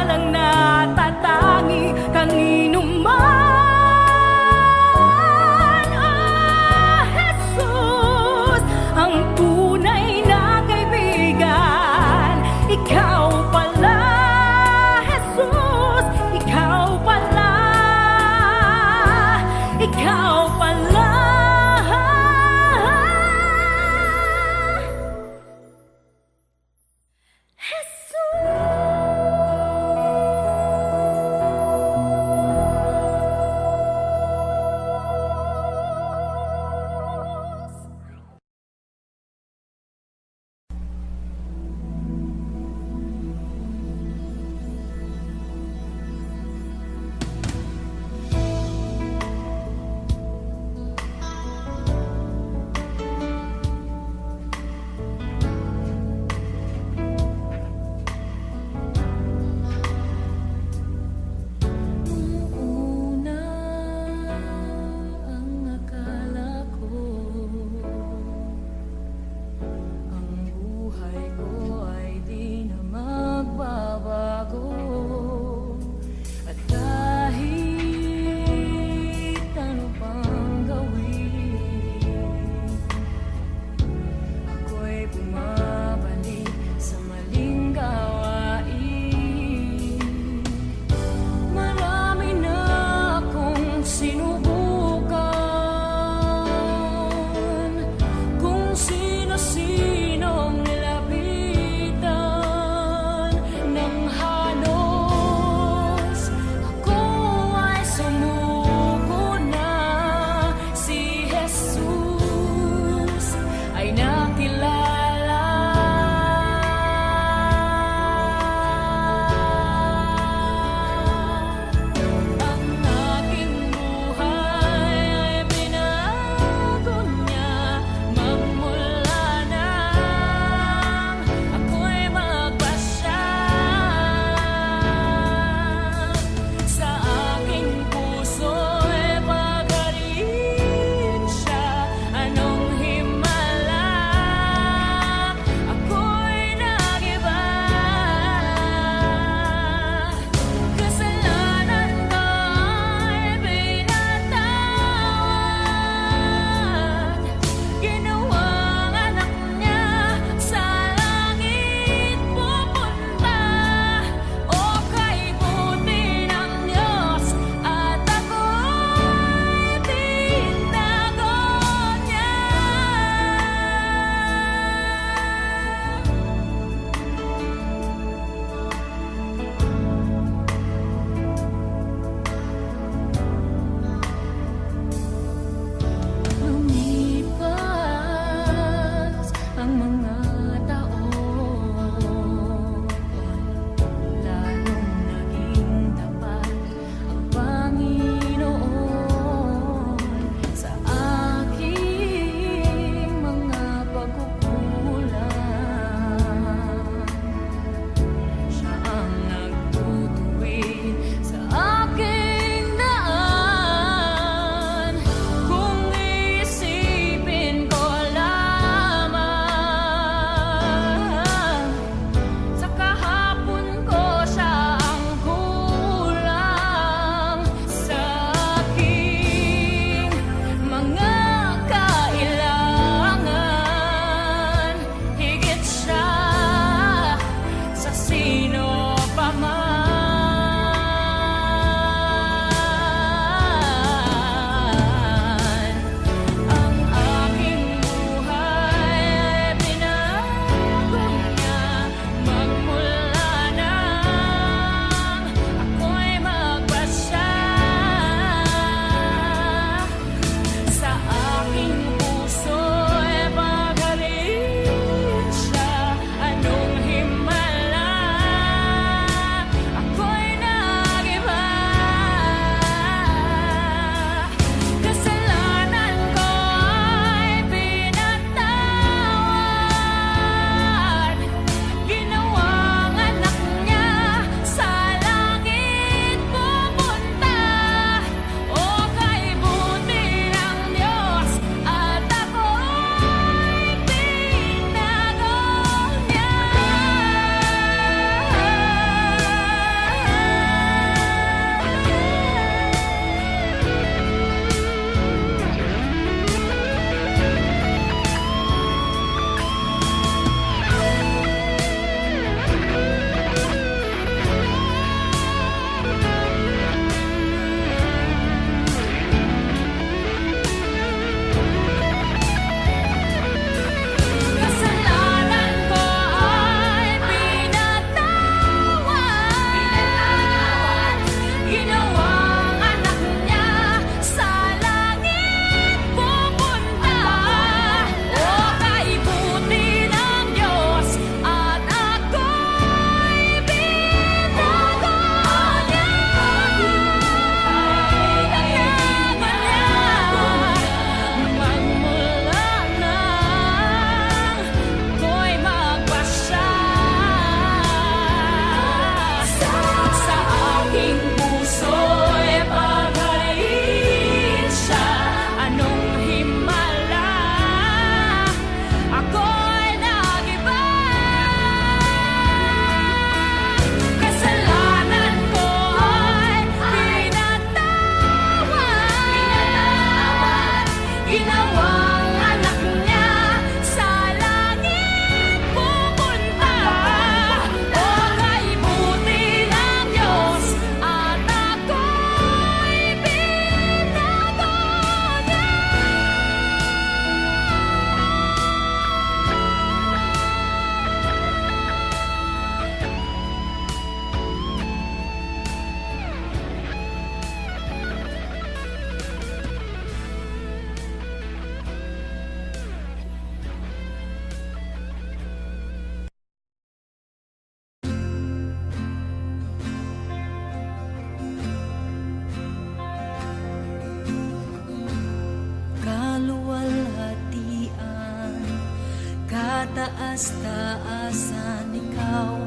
kataas-taasan, ikaw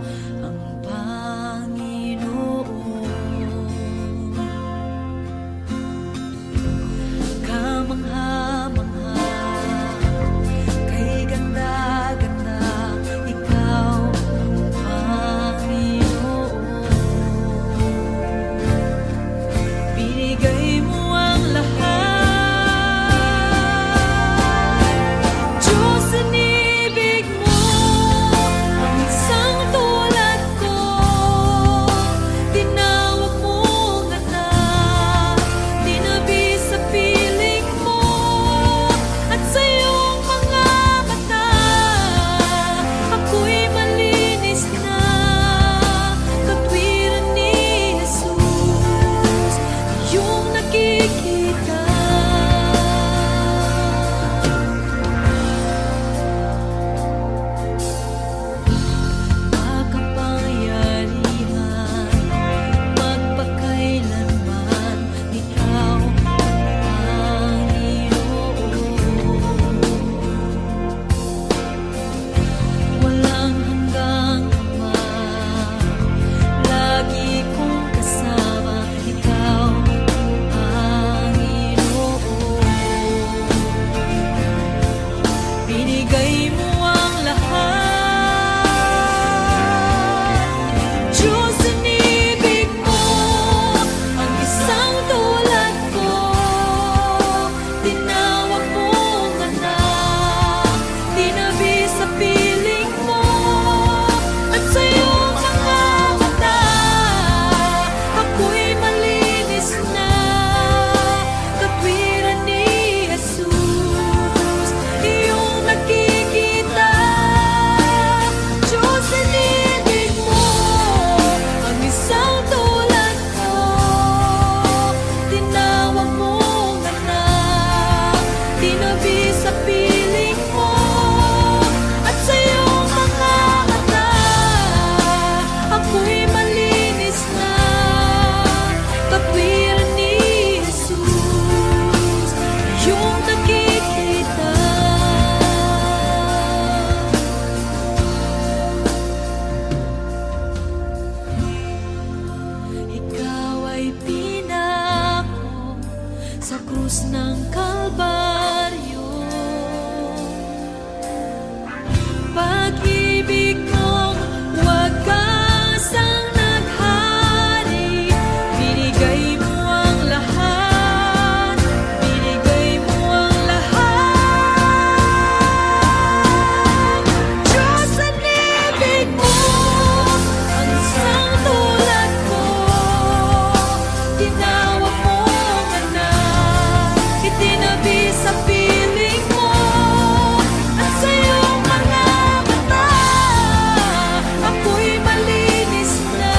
ang Panginoon. Kamangha-mangha, kay ganda-ganda, ikaw ang Panginoon. Binigay mo ang lahat, Diyos, inibig mo ang isang tulad ko. Tinawag mong anak, tinabi sa piling mo, at sa iyong mga mata ako'y malinis na, katwiran ni Jesus, iyong nakikita. Makapangyarihan, magpakailanman, ikaw ang Panginoon. Walang hanggang ama, lagi kong kasama, ikaw ang Panginoon. Binigay mo ang lahat, Diyos, inibig mo ang isang tulad ko. Tinawag mong anak, tinabi sa piling mo, at sa iyong mga mata ako'y malinis na, katwiran ni Jesus, iyong nakikita. Diyos, inibig mo ang isang tulad ko. Tinawag mong anak, tinabi sa piling mo, at sa iyong mga mata ako'y malinis na, katwiran ni Jesus, iyong nakikita. Ikaw ay pinako sa krus ng Kalbaryo. Pag-ibig mong wagasang naghari, binigay mo ang lahat, binigay mo ang lahat. Diyos, inibig mo ang isang tulad ko. Tinawag mong anak, itinabi sa piling mo, at sa iyong mga mata ako'y malinis na,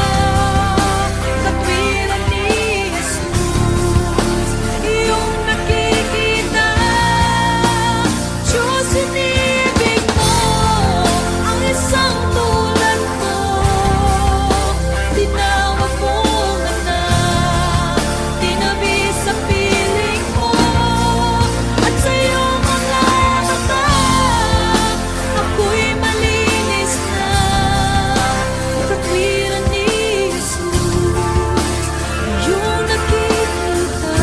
katwiran ni Jesus, iyong nakikita. Diyos, inibig mo ang isang tulad ko. Tinawag mong anak, tinabi sa piling mo, at sa iyong mga mata ako'y malinis na, katwiran ni Jesus, iyong nakikita.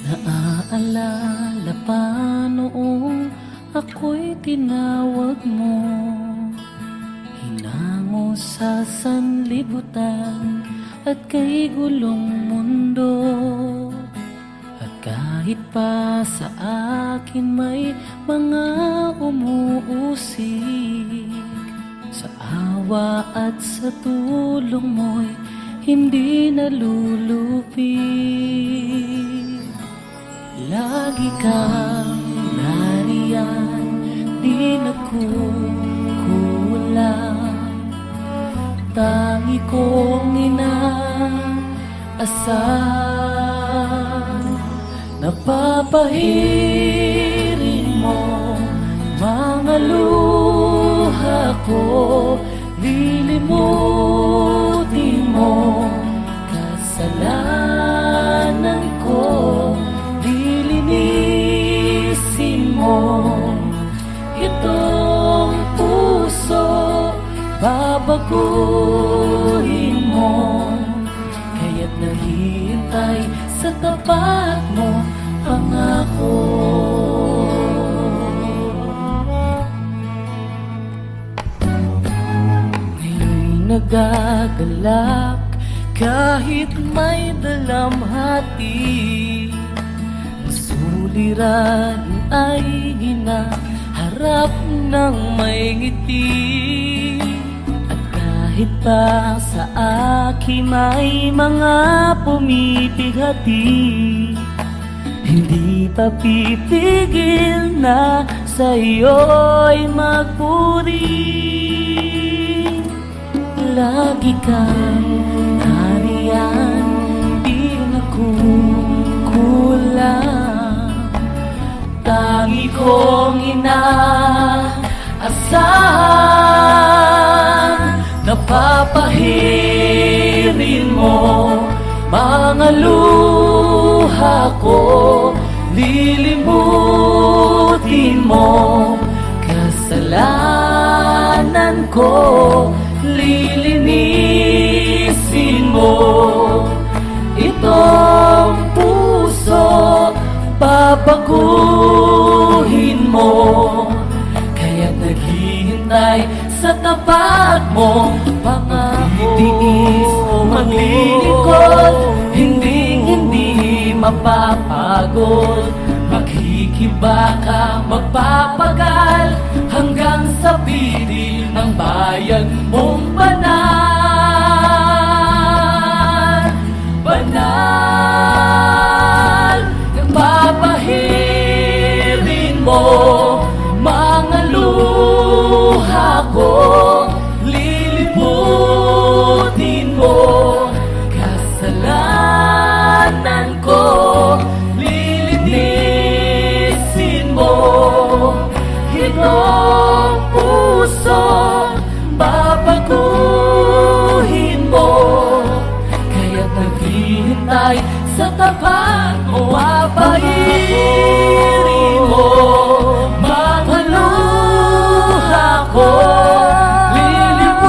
Naaalala pa noong ako'y tinawag mo, hinango sa sanlibutan at kay gulong mundo. At kahit pa sa akin may mga umuusig, sa awa at sa tulong mo'y
hindi nalulupit. Lagi kang nariyan, di nagkukulang. Tangi kong inaasahan, napapahirin mo mga luha ko, lilimutin mo kasalanan ko, lilinisin mo itong puso, babaguhin mo, kaya't naghihintay sa tapat mo, pangako. Ngayon'y nagagalak kahit may dalamhati. Ang suliran ay hinaharap ng may ngiti. At kahit pa sa akin may mga pumipigati, hindi pa pipigil na sa'yo'y magpuri. Lagi kang nariyan, di nagkukulang. Tangi kong inaasahan, napapahirin mo mga luha ko, lilimutin mo kasalanan ko, lilinisin mo itong puso, babaguhin mo, kaya't naghihintay sa tapat mo, pangako. Titiis, maglilingkod, hindi mapapagod, makikibaka, magpapagal hanggang sa piling ng bayan mong banal. Banal, napapahirin mo mga luha ko, lilimutin mo kasalanan ko, lilinisin mo itong puso, babaguhin mo, kaya't naghihintay sa tapat mo, papahirin mo mga luha ko, lilimutin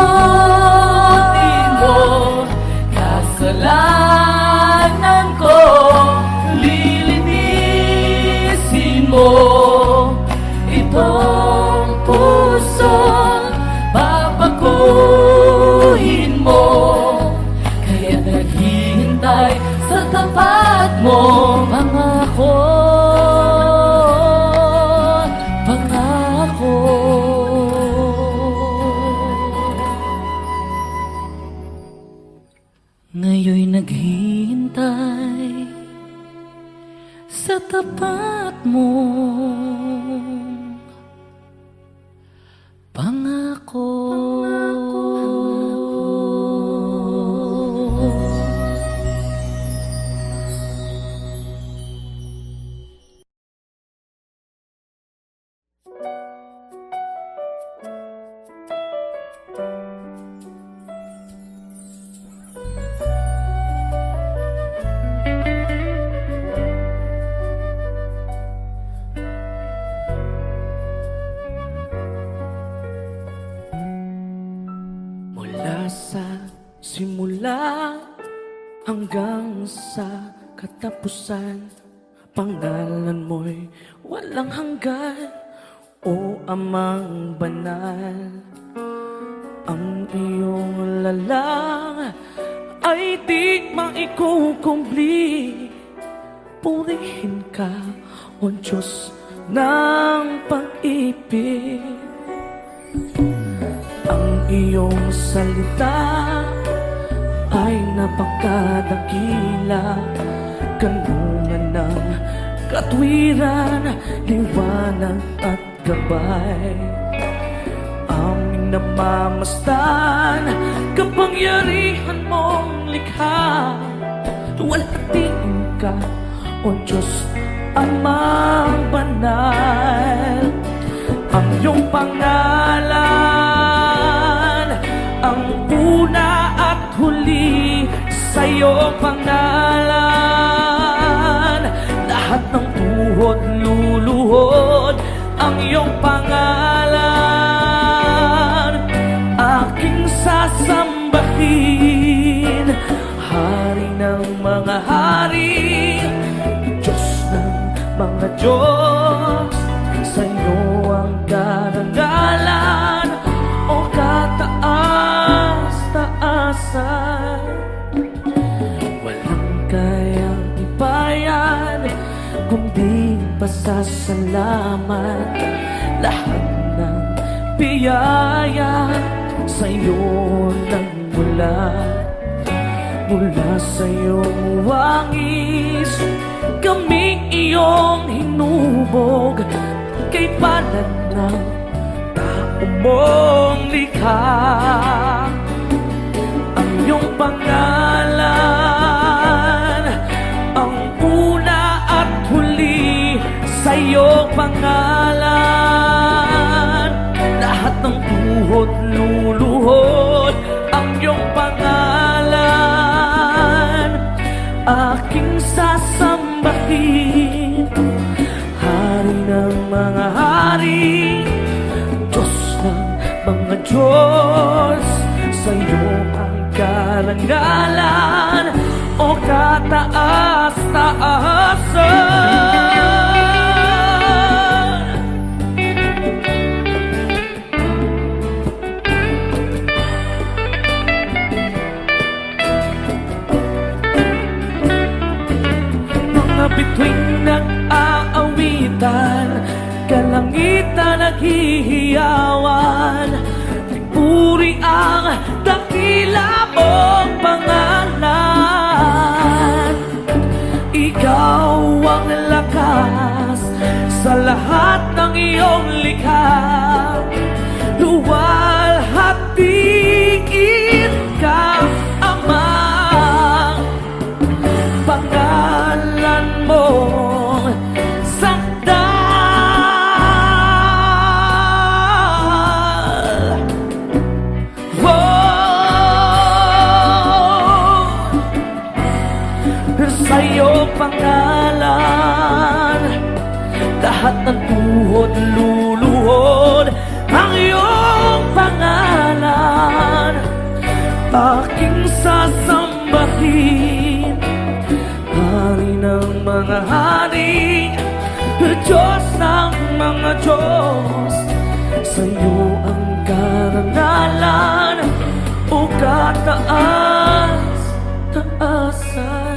mo kasalanan ko, lilinisin mo itong puso, babaguhin mo, kaya't naghihintay sa tapat mo, pangako, pangako. Ngayon'y naghihintay sa tapat mo, pangako. Mula sa simula hanggang sa katapusan, pangalan mo'y walang hanggan, o Amang banal. Ang iyong lalang ay di maikukumpli. Purihin ka, O Diyos ng pag-ibig. Ang iyong salita ay napakadakila, kanungan ng katwiran, liwanag at gabay. Aming namamastan, kapangyarihan mong likha. Luwalhatiin ka, O Diyos, Amang banal. Ang iyong pangalan, ang una at huli sa iyong pangalan. Lahat ng tuhod luluhod ang iyong pangalan. Aking sasambahin, Hari ng mga hari, Diyos ng mga Diyos. Sa iyo ang karangalan, O kataas-taasan. Walang kayang ibayan, kundi pasasalamat. Lahat ng biyaya sa iyo nagmula. Mula sa iyong wangis, kaming iyong hinubog. Kay palad ng tao mong likha. Ang iyong pangalan, ang una at huli sa iyong pangalan. Lahat ng tuhod luluhod ang iyong pangalan. Aking sasambahin, Hari ng mga hari, Diyos ng mga Diyos. Sa iyo ang karangalan, O kataas-taasan. Bituing nag-aawitan, kalangitan naghihiyawan. Puri ang dakila mong pangalan. Ikaw ang lakas sa lahat ng iyong likha. Luwalhatiin ka, Ama. Pangalan mo sakdal. Sa iyong pangalan, lahat ng tuhod luluhod ang iyong pangalan. Aking sasambahin, Hari ng mga hari, Diyos ng mga Diyos. Sa iyo ang karangalan, O kataas-taasan.